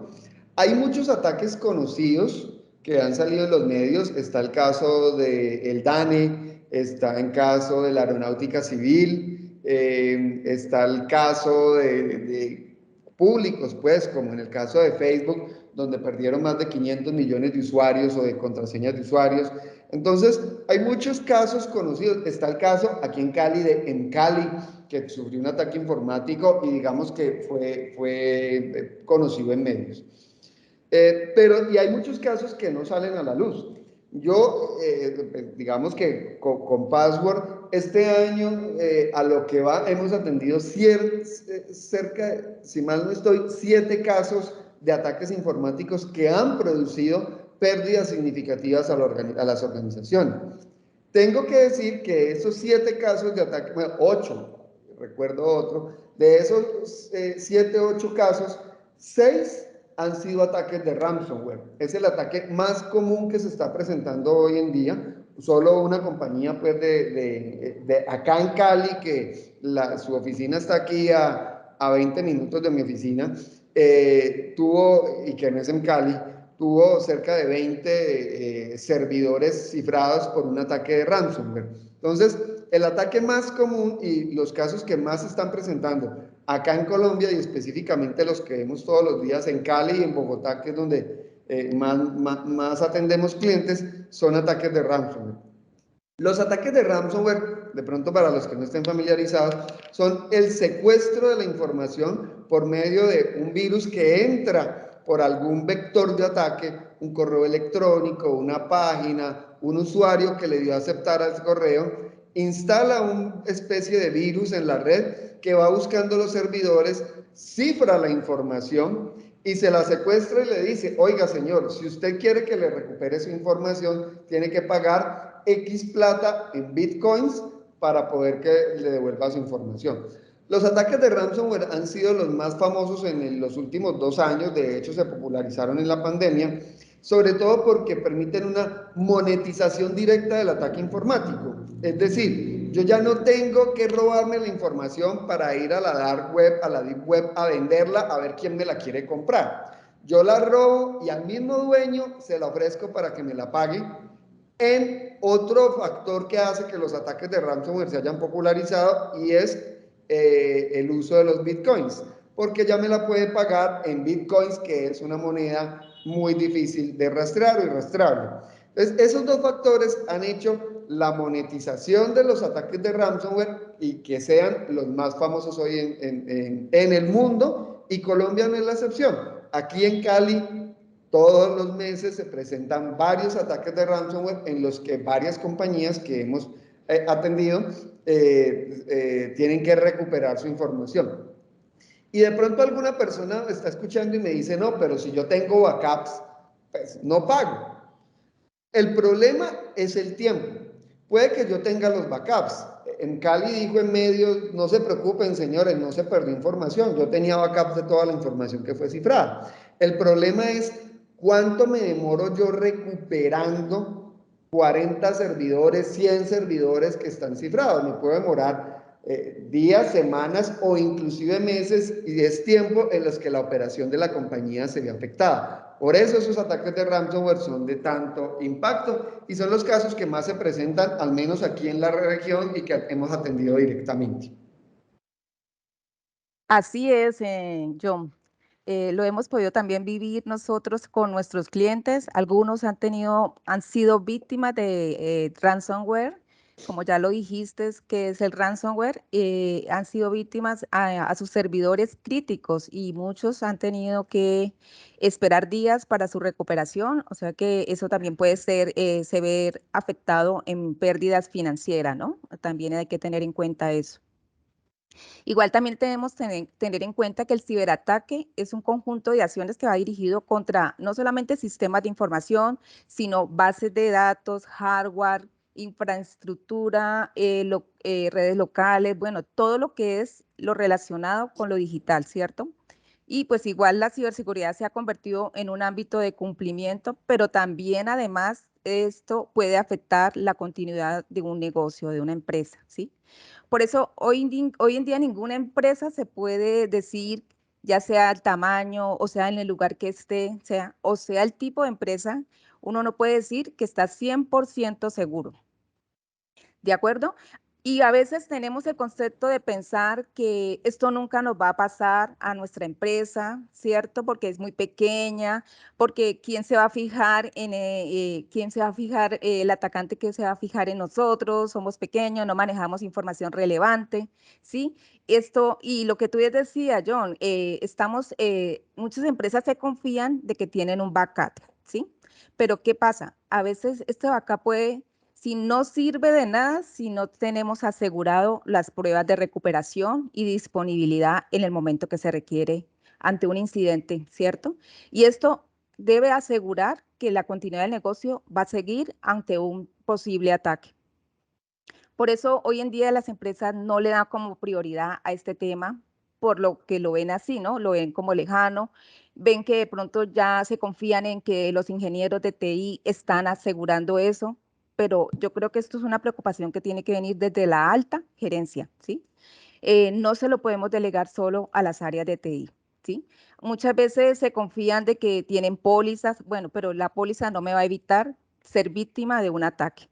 C: Hay muchos ataques conocidos que han salido en los medios. Está el caso del DANE, está el caso de la Aeronáutica Civil, está el caso de públicos, pues, como en el caso de Facebook, donde perdieron más de 500 millones de usuarios o de contraseñas de usuarios. Entonces, hay muchos casos conocidos. Está el caso aquí en Cali, en Cali, que sufrió un ataque informático y digamos que fue conocido en medios. Pero hay muchos casos que no salen a la luz. Yo, digamos que con Password, este año a lo que va hemos atendido cerca, si mal no estoy, 7 casos de ataques informáticos que han producido pérdidas significativas a las organizaciones. Tengo que decir que esos 7 casos de ataque, bueno, 8, recuerdo otro, de esos 7, 8 casos, 6 han sido ataques de ransomware. Es el ataque más común que se está presentando hoy en día. Solo una compañía pues de acá en Cali, que su oficina está aquí a 20 minutos de mi oficina, tuvo, y que no es en Cali, tuvo cerca de 20 servidores cifrados por un ataque de ransomware. Entonces, el ataque más común y los casos que más se están presentando acá en Colombia, y específicamente los que vemos todos los días en Cali y en Bogotá, que es donde más atendemos clientes, son ataques de ransomware. Los ataques de ransomware, de pronto para los que no estén familiarizados, son el secuestro de la información por medio de un virus que entra por algún vector de ataque, un correo electrónico, una página, un usuario que le dio a aceptar al correo, instala una especie de virus en la red que va buscando los servidores, cifra la información y se la secuestra y le dice, oiga señor, si usted quiere que le recupere su información, tiene que pagar X plata en bitcoins para poder que le devuelva su información. Los ataques de ransomware han sido los más famosos en los últimos 2 años, de hecho se popularizaron en la pandemia, sobre todo porque permiten una monetización directa del ataque informático. Es decir, yo ya no tengo que robarme la información para ir a la dark web, a la deep web, a venderla, a ver quién me la quiere comprar. Yo la robo y al mismo dueño se la ofrezco para que me la pague. En otro factor que hace que los ataques de ransomware se hayan popularizado y es el uso de los bitcoins, porque ya me la puede pagar en bitcoins, que es una moneda muy difícil de rastrear o irrastreable. Entonces, esos 2 factores han hecho la monetización de los ataques de ransomware y que sean los más famosos hoy en el mundo, y Colombia no es la excepción. Aquí en Cali, todos los meses se presentan varios ataques de ransomware en los que varias compañías que hemos atendido tienen que recuperar su información. Y de pronto alguna persona está escuchando y me dice, no, pero si yo tengo backups, pues no pago. El problema es el tiempo. Puede que yo tenga los backups. En Cali dijo en medios, no se preocupen señores, no se perdió información. Yo tenía backups de toda la información que fue cifrada. El problema es cuánto me demoro yo recuperando 40 servidores, 100 servidores que están cifrados. Me puedo demorar días, semanas o inclusive meses, y es tiempo en los que la operación de la compañía se ve afectada. Por eso esos ataques de ransomware son de tanto impacto y son los casos que más se presentan, al menos aquí en la región, y que hemos atendido directamente.
D: Así es, John. Lo hemos podido también vivir nosotros con nuestros clientes. Algunos han sido víctimas de ransomware, como ya lo dijiste, que es el ransomware. Han sido víctimas a sus servidores críticos y muchos han tenido que esperar días para su recuperación. O sea que eso también puede se ver afectado en pérdidas financieras, ¿no? También hay que tener en cuenta eso. Igual también tenemos que tener en cuenta que el ciberataque es un conjunto de acciones que va dirigido contra no solamente sistemas de información, sino bases de datos, hardware, infraestructura, redes locales, bueno, todo lo que es lo relacionado con lo digital, ¿cierto? Y pues igual la ciberseguridad se ha convertido en un ámbito de cumplimiento, pero también además esto puede afectar la continuidad de un negocio, de una empresa, ¿sí? Por eso hoy en día ninguna empresa se puede decir, ya sea el tamaño, o sea en el lugar que esté, o sea el tipo de empresa, uno no puede decir que está 100% seguro. ¿De acuerdo? Y a veces tenemos el concepto de pensar que esto nunca nos va a pasar a nuestra empresa, ¿cierto? Porque es muy pequeña, porque ¿quién se va a fijar el atacante que se va a fijar en nosotros? Somos pequeños, no manejamos información relevante, ¿sí? Esto, y lo que tú decías, John, muchas empresas se confían de que tienen un backup, ¿sí? Pero ¿qué pasa? A veces este backup si no sirve de nada, si no tenemos asegurado las pruebas de recuperación y disponibilidad en el momento que se requiere ante un incidente, ¿cierto? Y esto debe asegurar que la continuidad del negocio va a seguir ante un posible ataque. Por eso hoy en día las empresas no le dan como prioridad a este tema, por lo que lo ven así, ¿no? Lo ven como lejano, ven que de pronto ya se confían en que los ingenieros de TI están asegurando eso, pero yo creo que esto es una preocupación que tiene que venir desde la alta gerencia, ¿sí? No se lo podemos delegar solo a las áreas de TI, ¿sí? Muchas veces se confían de que tienen pólizas, bueno, pero la póliza no me va a evitar ser víctima de un ataque,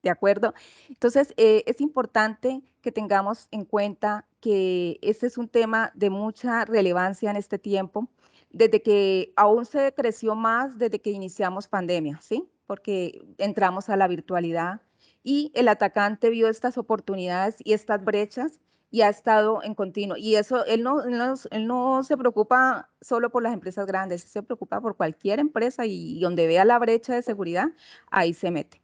D: ¿de acuerdo? Entonces, es importante que tengamos en cuenta que este es un tema de mucha relevancia en este tiempo, desde que aún se creció más desde que iniciamos pandemia, ¿sí? Porque entramos a la virtualidad y el atacante vio estas oportunidades y estas brechas y ha estado en continuo. Y eso, él no se preocupa solo por las empresas grandes, se preocupa por cualquier empresa y donde vea la brecha de seguridad, ahí se mete.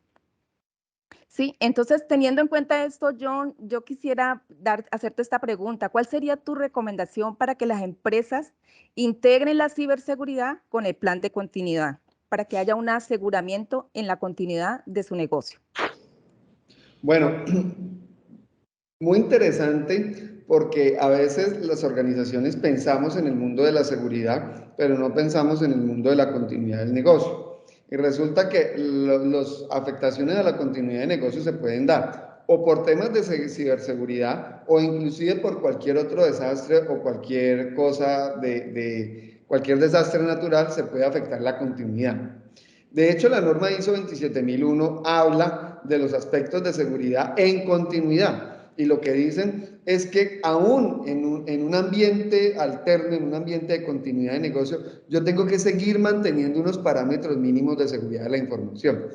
D: Sí, entonces teniendo en cuenta esto, John, yo quisiera hacerte esta pregunta. ¿Cuál sería tu recomendación para que las empresas integren la ciberseguridad con el plan de continuidad, para que haya un aseguramiento en la continuidad de su negocio?
C: Bueno, muy interesante porque a veces las organizaciones pensamos en el mundo de la seguridad, pero no pensamos en el mundo de la continuidad del negocio. Y resulta que las afectaciones a la continuidad de negocio se pueden dar o por temas de ciberseguridad o inclusive por cualquier otro desastre o cualquier cosa cualquier desastre natural se puede afectar la continuidad. De hecho, la norma ISO 27001 habla de los aspectos de seguridad en continuidad. Y lo que dicen es que aún en un ambiente alterno, en un ambiente de continuidad de negocio, yo tengo que seguir manteniendo unos parámetros mínimos de seguridad de la información.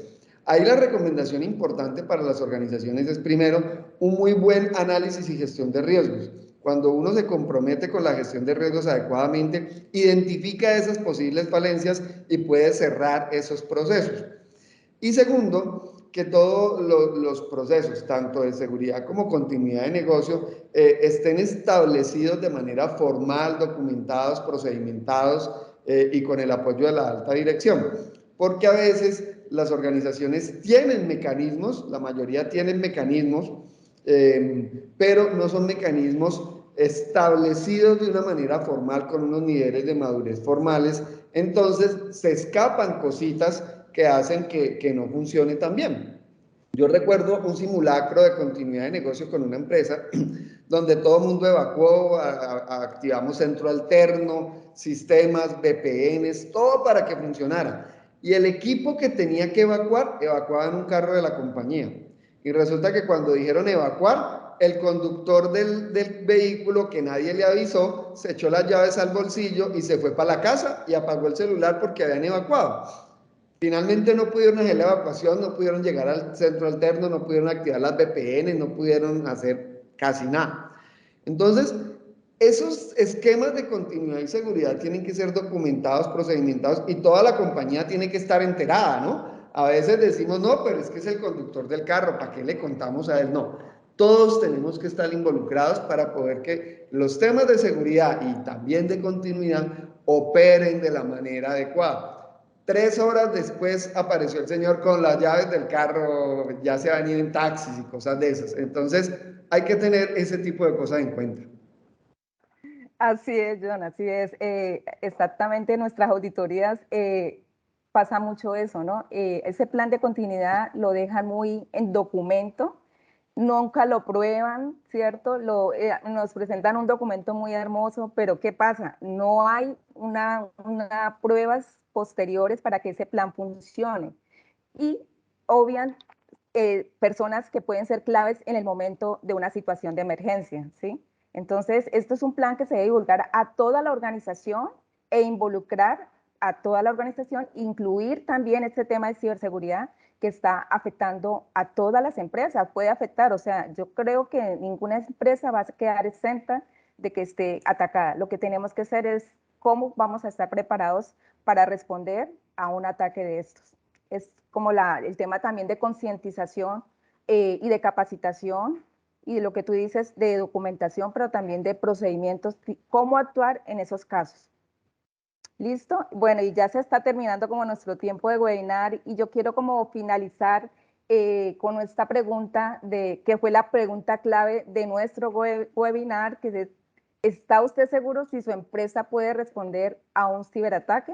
C: Ahí la recomendación importante para las organizaciones es primero un muy buen análisis y gestión de riesgos. Cuando uno se compromete con la gestión de riesgos adecuadamente, identifica esas posibles falencias y puede cerrar esos procesos. Y segundo, que todos los procesos, tanto de seguridad como continuidad de negocio, estén establecidos de manera formal, documentados, procedimentados y con el apoyo de la alta dirección. Porque a veces las organizaciones tienen mecanismos, la mayoría tienen mecanismos, pero no son mecanismos establecidos de una manera formal con unos niveles de madurez formales. Entonces se escapan cositas que hacen que no funcione tan bien. Yo recuerdo un simulacro de continuidad de negocio con una empresa donde todo el mundo evacuó, activamos centro alterno, sistemas, VPNs, todo para que funcionara. Y el equipo que tenía que evacuar, evacuaba en un carro de la compañía. Y resulta que cuando dijeron evacuar, el conductor del vehículo, que nadie le avisó, se echó las llaves al bolsillo y se fue para la casa y apagó el celular porque habían evacuado. Finalmente no pudieron hacer la evacuación, no pudieron llegar al centro alterno, no pudieron activar las VPN, no pudieron hacer casi nada. Entonces, esos esquemas de continuidad y seguridad tienen que ser documentados, procedimentados y toda la compañía tiene que estar enterada, ¿no? A veces decimos, no, pero es que es el conductor del carro, ¿para qué le contamos a él? No, todos tenemos que estar involucrados para poder que los temas de seguridad y también de continuidad operen de la manera adecuada. 3 horas después apareció el señor con las llaves del carro, ya se van a ir en taxis y cosas de esas. Entonces, hay que tener ese tipo de cosas en cuenta.
D: Así es, John, así es. Exactamente, en nuestras auditorías pasa mucho eso, ¿no? Ese plan de continuidad lo dejan muy en documento, nunca lo prueban, ¿cierto? Nos presentan un documento muy hermoso, pero ¿qué pasa? No hay pruebas posteriores para que ese plan funcione. Y obvian personas que pueden ser claves en el momento de una situación de emergencia, ¿sí? Entonces, esto es un plan que se debe divulgar a toda la organización e involucrar a toda la organización, incluir también este tema de ciberseguridad que está afectando a todas las empresas, puede afectar, o sea, yo creo que ninguna empresa va a quedar exenta de que esté atacada. Lo que tenemos que hacer es cómo vamos a estar preparados para responder a un ataque de estos. Es como el tema también de concientización y de capacitación y de lo que tú dices de documentación, pero también de procedimientos, cómo actuar en esos casos. ¿Listo? Bueno, y ya se está terminando como nuestro tiempo de webinar y yo quiero como finalizar con esta pregunta que fue la pregunta clave de nuestro webinar, que es, ¿está usted seguro si su empresa puede responder a un ciberataque?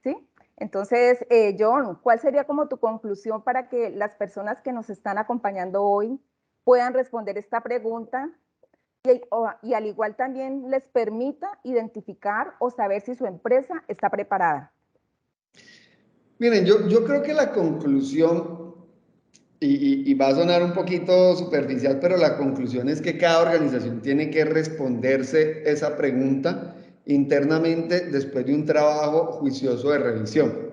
D: ¿Sí? Entonces, John, ¿cuál sería como tu conclusión para que las personas que nos están acompañando hoy puedan responder esta pregunta y al igual también les permita identificar o saber si su empresa está preparada?
C: Miren, yo creo que la conclusión, y va a sonar un poquito superficial, pero la conclusión es que cada organización tiene que responderse esa pregunta internamente después de un trabajo juicioso de revisión.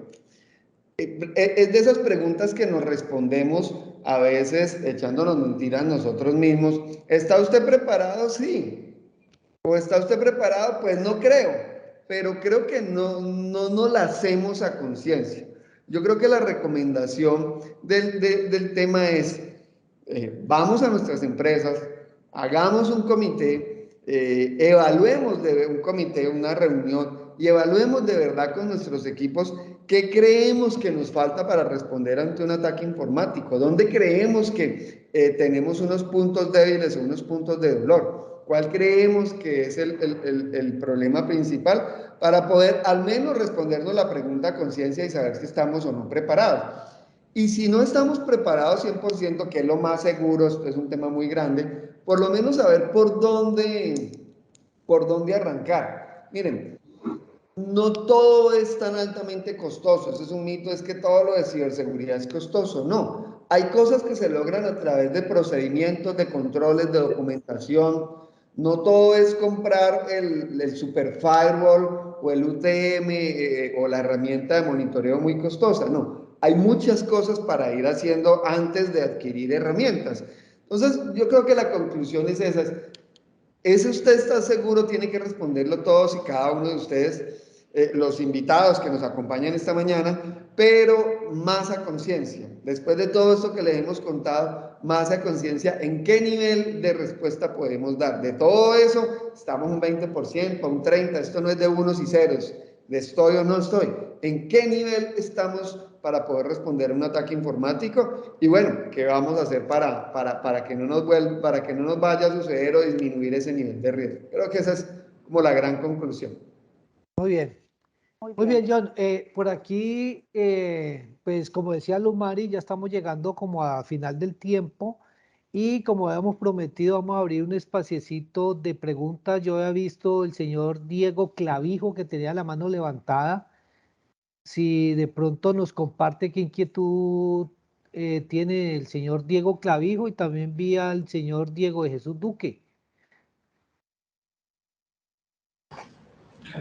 C: Es de esas preguntas que nos respondemos a veces echándonos mentiras nosotros mismos. ¿Está usted preparado? Sí. ¿O está usted preparado? Pues no creo, pero creo que no la hacemos a conciencia. Yo creo que la recomendación del tema es, vamos a nuestras empresas, hagamos un comité, evaluemos de un comité, una reunión, y evaluemos de verdad con nuestros equipos qué creemos que nos falta para responder ante un ataque informático, dónde creemos que tenemos unos puntos débiles o unos puntos de dolor. ¿Cuál creemos que es el problema principal para poder al menos respondernos la pregunta a conciencia y saber si estamos o no preparados? Y si no estamos preparados 100%, que es lo más seguro, esto es un tema muy grande, por lo menos saber por dónde arrancar. Miren, no todo es tan altamente costoso, ese es un mito, es que todo lo de ciberseguridad es costoso, no. Hay cosas que se logran a través de procedimientos, de controles, de documentación. No todo es comprar el super firewall o el UTM o la herramienta de monitoreo muy costosa, no. Hay muchas cosas para ir haciendo antes de adquirir herramientas. Entonces, yo creo que la conclusión es esa. Ese usted está seguro, tiene que responderlo todos y cada uno de ustedes, los invitados que nos acompañan esta mañana, pero más a conciencia. Después de todo esto que les hemos contado, más a conciencia en qué nivel de respuesta podemos dar. De todo eso, estamos un 20%, un 30%, esto no es de unos y ceros, de estoy o no estoy. ¿En qué nivel estamos para poder responder a un ataque informático? Y bueno, ¿qué vamos a hacer para que no nos vaya a suceder o disminuir ese nivel de riesgo? Creo que esa es como la gran conclusión.
B: Muy bien. Muy bien, John. Por aquí, pues como decía Lumari, ya estamos llegando como a final del tiempo y como habíamos prometido, vamos a abrir un espaciecito de preguntas. Yo había visto el señor Diego Clavijo que tenía la mano levantada. Si de pronto nos comparte qué inquietud tiene el señor Diego Clavijo y también vi al señor Diego de Jesús Duque.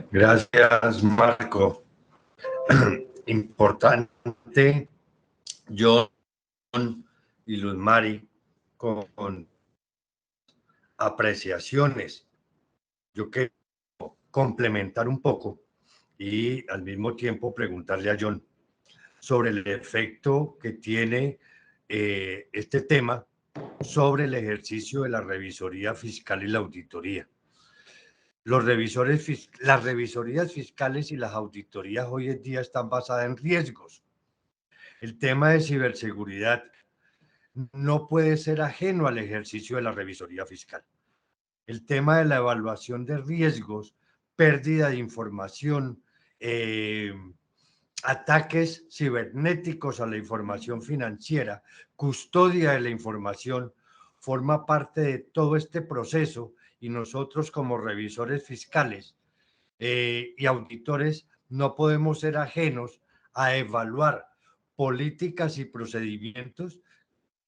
G: Gracias, Marco. Importante, John y Luz Mari, con apreciaciones. Yo quiero complementar un poco y al mismo tiempo preguntarle a John sobre el efecto que tiene este tema sobre el ejercicio de la revisoría fiscal y la auditoría. Las revisorías fiscales y las auditorías hoy en día están basadas en riesgos. El tema de ciberseguridad no puede ser ajeno al ejercicio de la revisoría fiscal. El tema de la evaluación de riesgos, pérdida de información, ataques cibernéticos a la información financiera, custodia de la información, forma parte de todo este proceso y nosotros como revisores fiscales y auditores no podemos ser ajenos a evaluar políticas y procedimientos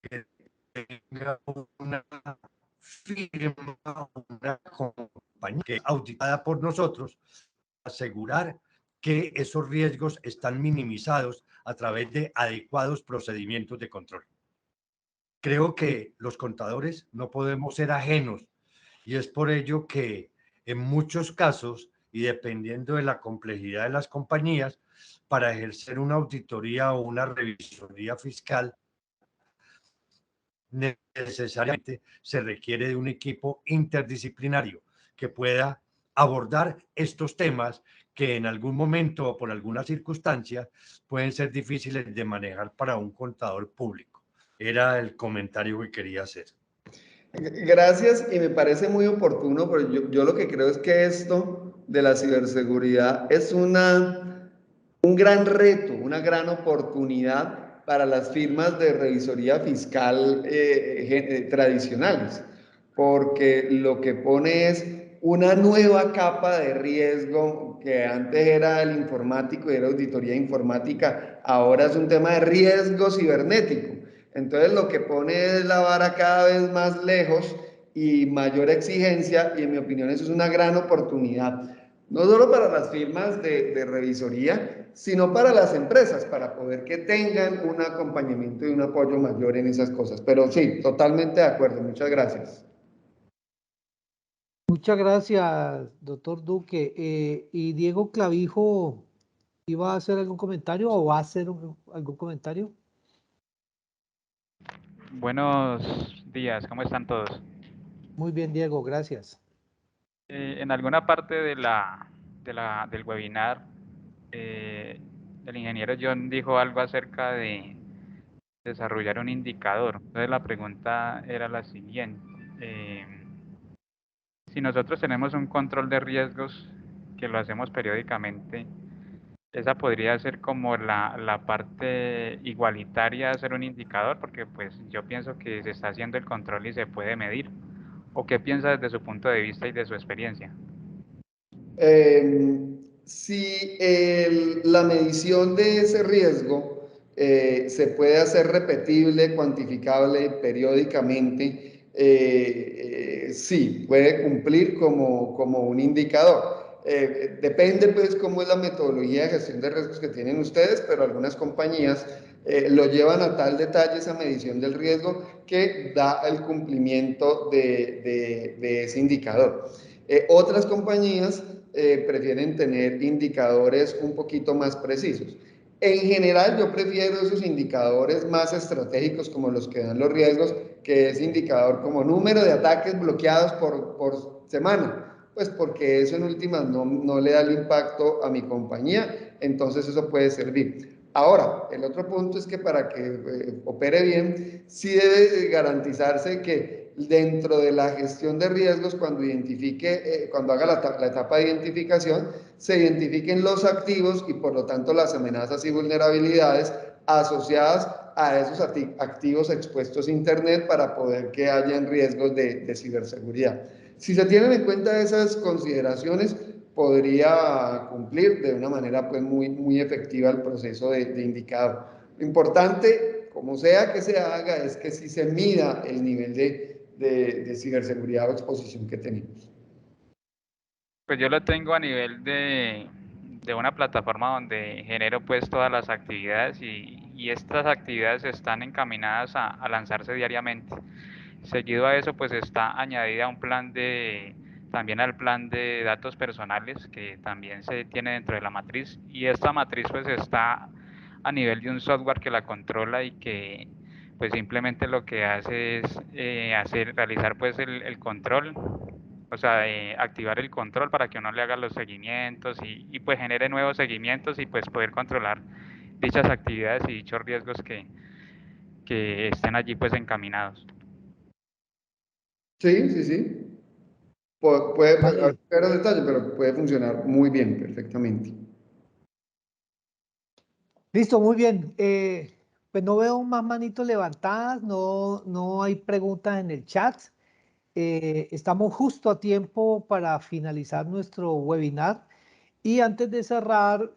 G: que tenga una firma, una compañía que auditada por nosotros, asegurar que esos riesgos están minimizados a través de adecuados procedimientos de control. Creo que los contadores no podemos ser ajenos y es por ello que en muchos casos y dependiendo de la complejidad de las compañías, para ejercer una auditoría o una revisoría fiscal, necesariamente se requiere de un equipo interdisciplinario que pueda abordar estos temas que en algún momento o por alguna circunstancia pueden ser difíciles de manejar para un contador público. Era el comentario que quería hacer.
C: Gracias, y me parece muy oportuno, pero yo lo que creo es que esto de la ciberseguridad es un gran reto, una gran oportunidad para las firmas de revisoría fiscal tradicionales, porque lo que pone es una nueva capa de riesgo que antes era el informático y era auditoría informática, ahora es un tema de riesgo cibernético. Entonces lo que pone es la vara cada vez más lejos y mayor exigencia, y en mi opinión eso es una gran oportunidad, no solo para las firmas de revisoría, sino para las empresas, para poder que tengan un acompañamiento y un apoyo mayor en esas cosas. Pero sí, totalmente de acuerdo. Muchas gracias.
B: Muchas gracias, doctor Duque. Y Diego Clavijo, ¿iba a hacer algún comentario o va a hacer algún comentario?
H: Buenos días, ¿cómo están todos?
B: Muy bien, Diego, gracias.
H: En alguna parte del webinar, el ingeniero John dijo algo acerca de desarrollar un indicador. Entonces la pregunta era la siguiente. Si nosotros tenemos un control de riesgos que lo hacemos periódicamente, esa podría ser como la parte igualitaria de hacer un indicador, porque pues yo pienso que se está haciendo el control y se puede medir. ¿O qué piensa desde su punto de vista y de su experiencia?
C: Si la medición de ese riesgo se puede hacer repetible, cuantificable periódicamente, sí, puede cumplir como un indicador. Depende pues cómo es la metodología de gestión de riesgos que tienen ustedes, pero algunas compañías lo llevan a tal detalle esa medición del riesgo que da el cumplimiento de ese indicador. Otras compañías prefieren tener indicadores un poquito más precisos. En general, yo prefiero esos indicadores más estratégicos como los que dan los riesgos, que es indicador como número de ataques bloqueados por semana, pues porque eso en últimas no le da el impacto a mi compañía, entonces eso puede servir. Ahora, el otro punto es que para que opere bien, sí debe garantizarse que dentro de la gestión de riesgos, cuando haga la etapa de identificación, se identifiquen los activos y por lo tanto las amenazas y vulnerabilidades asociadas a esos activos expuestos a Internet para poder que hayan riesgos de ciberseguridad. Si se tienen en cuenta esas consideraciones, podría cumplir de una manera pues muy efectiva el proceso de indicador. Lo importante, como sea que se haga, es que sí se mida el nivel de ciberseguridad o exposición que tenemos.
H: Pues yo lo tengo a nivel de una plataforma donde genero pues todas las actividades y estas actividades están encaminadas a lanzarse diariamente. Seguido a eso pues está añadida un plan también al plan de datos personales que también se tiene dentro de la matriz, y esta matriz pues está a nivel de un software que la controla y que pues simplemente lo que hace es realizar pues el control, o sea, activar el control para que uno le haga los seguimientos y pues genere nuevos seguimientos y pues poder controlar dichas actividades y dichos riesgos que estén allí pues encaminados.
C: Sí. Puede
B: Vale.
C: haber detalle, pero puede funcionar muy bien, perfectamente.
B: Listo, muy bien. Pues no veo más manitos levantadas, no hay preguntas en el chat. Estamos justo a tiempo para finalizar nuestro webinar. Y antes de cerrar,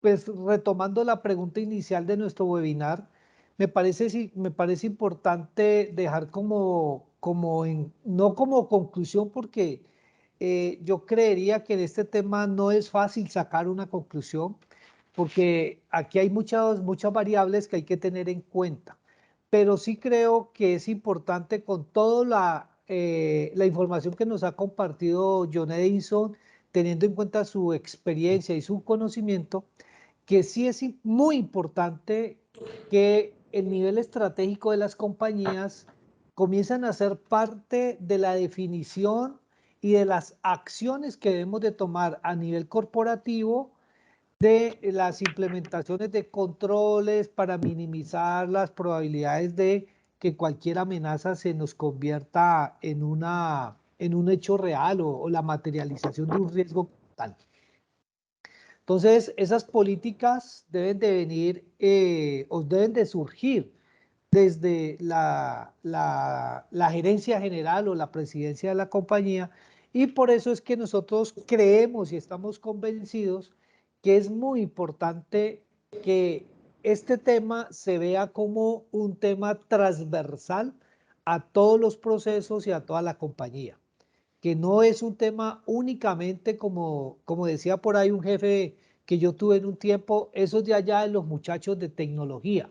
B: pues retomando la pregunta inicial de nuestro webinar, me parece importante dejar no como conclusión, porque yo creería que en este tema no es fácil sacar una conclusión, porque aquí hay muchas variables que hay que tener en cuenta. Pero sí creo que es importante, con toda la información que nos ha compartido John Edison, teniendo en cuenta su experiencia y su conocimiento, que sí es muy importante que el nivel estratégico de las compañías comienzan a ser parte de la definición y de las acciones que debemos de tomar a nivel corporativo, de las implementaciones de controles para minimizar las probabilidades de que cualquier amenaza se nos convierta en un hecho real o la materialización de un riesgo tal. Entonces, esas políticas deben de venir o deben de surgir desde la gerencia general o la presidencia de la compañía, y por eso es que nosotros creemos y estamos convencidos que es muy importante que este tema se vea como un tema transversal a todos los procesos y a toda la compañía, que no es un tema únicamente como decía por ahí un jefe que yo tuve en un tiempo, eso de allá de los muchachos de tecnología.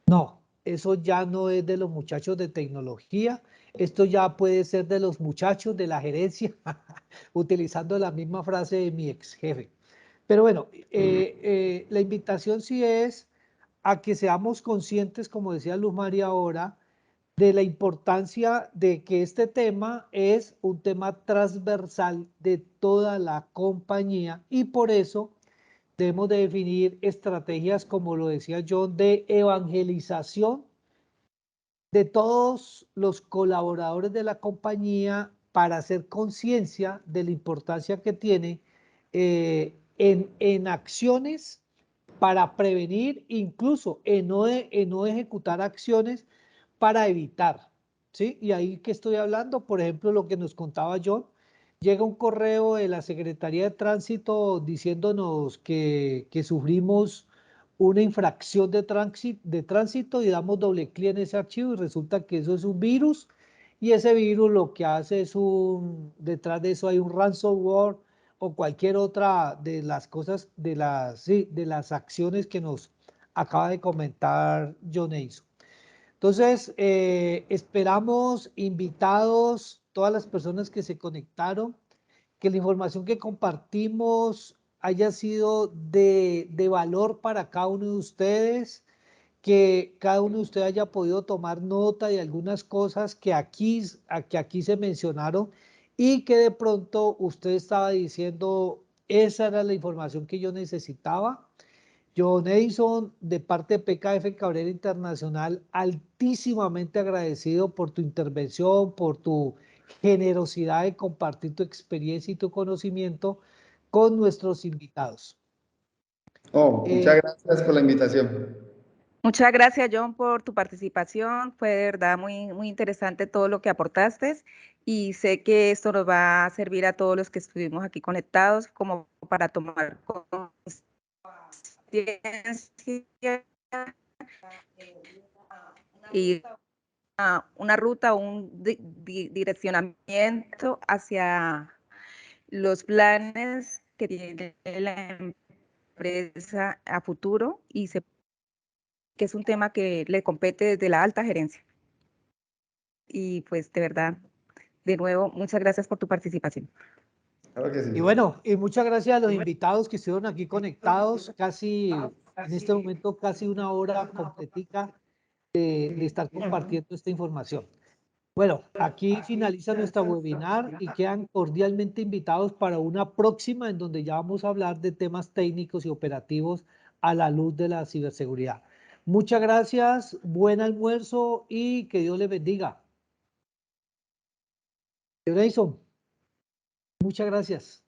B: No, eso ya no es de los muchachos de tecnología, esto ya puede ser de los muchachos de la gerencia, utilizando la misma frase de mi ex jefe. Pero bueno, la invitación sí es a que seamos conscientes, como decía Luz María ahora, de la importancia de que este tema es un tema transversal de toda la compañía, y por eso debemos de definir estrategias, como lo decía John, de evangelización de todos los colaboradores de la compañía para hacer conciencia de la importancia que tiene en acciones para prevenir, incluso en no ejecutar acciones para evitar, ¿sí? Y ahí que estoy hablando, por ejemplo, lo que nos contaba John, llega un correo de la Secretaría de Tránsito diciéndonos que sufrimos una infracción de tránsito y damos doble clic en ese archivo y resulta que eso es un virus, y ese virus lo que hace es detrás de eso hay un ransomware o cualquier otra de las cosas, de las acciones que nos acaba de comentar John Eiso. Entonces, esperamos invitados, todas las personas que se conectaron, que la información que compartimos haya sido de valor para cada uno de ustedes, que cada uno de ustedes haya podido tomar nota de algunas cosas que aquí se mencionaron y que de pronto usted estaba diciendo, esa era la información que yo necesitaba. John Edison, de parte de PKF Cabrera Internacional, altísimamente agradecido por tu intervención, por tu generosidad de compartir tu experiencia y tu conocimiento con nuestros invitados.
C: Muchas gracias por la invitación.
D: Muchas gracias, John, por tu participación. Fue de verdad muy, muy interesante todo lo que aportaste, y sé que esto nos va a servir a todos los que estuvimos aquí conectados como para tomar conciencia y una ruta, un direccionamiento hacia los planes que tiene la empresa a futuro, y que es un tema que le compete desde la alta gerencia. Y pues de verdad, de nuevo, muchas gracias por tu participación.
C: Claro que sí.
B: Y bueno, y muchas gracias a los invitados que estuvieron aquí conectados, casi en este momento casi una hora completica de estar compartiendo esta información. Bueno, aquí finaliza nuestra webinar y quedan cordialmente invitados para una próxima en donde ya vamos a hablar de temas técnicos y operativos a la luz de la ciberseguridad. Muchas gracias, buen almuerzo y que Dios les bendiga. Jason, muchas gracias.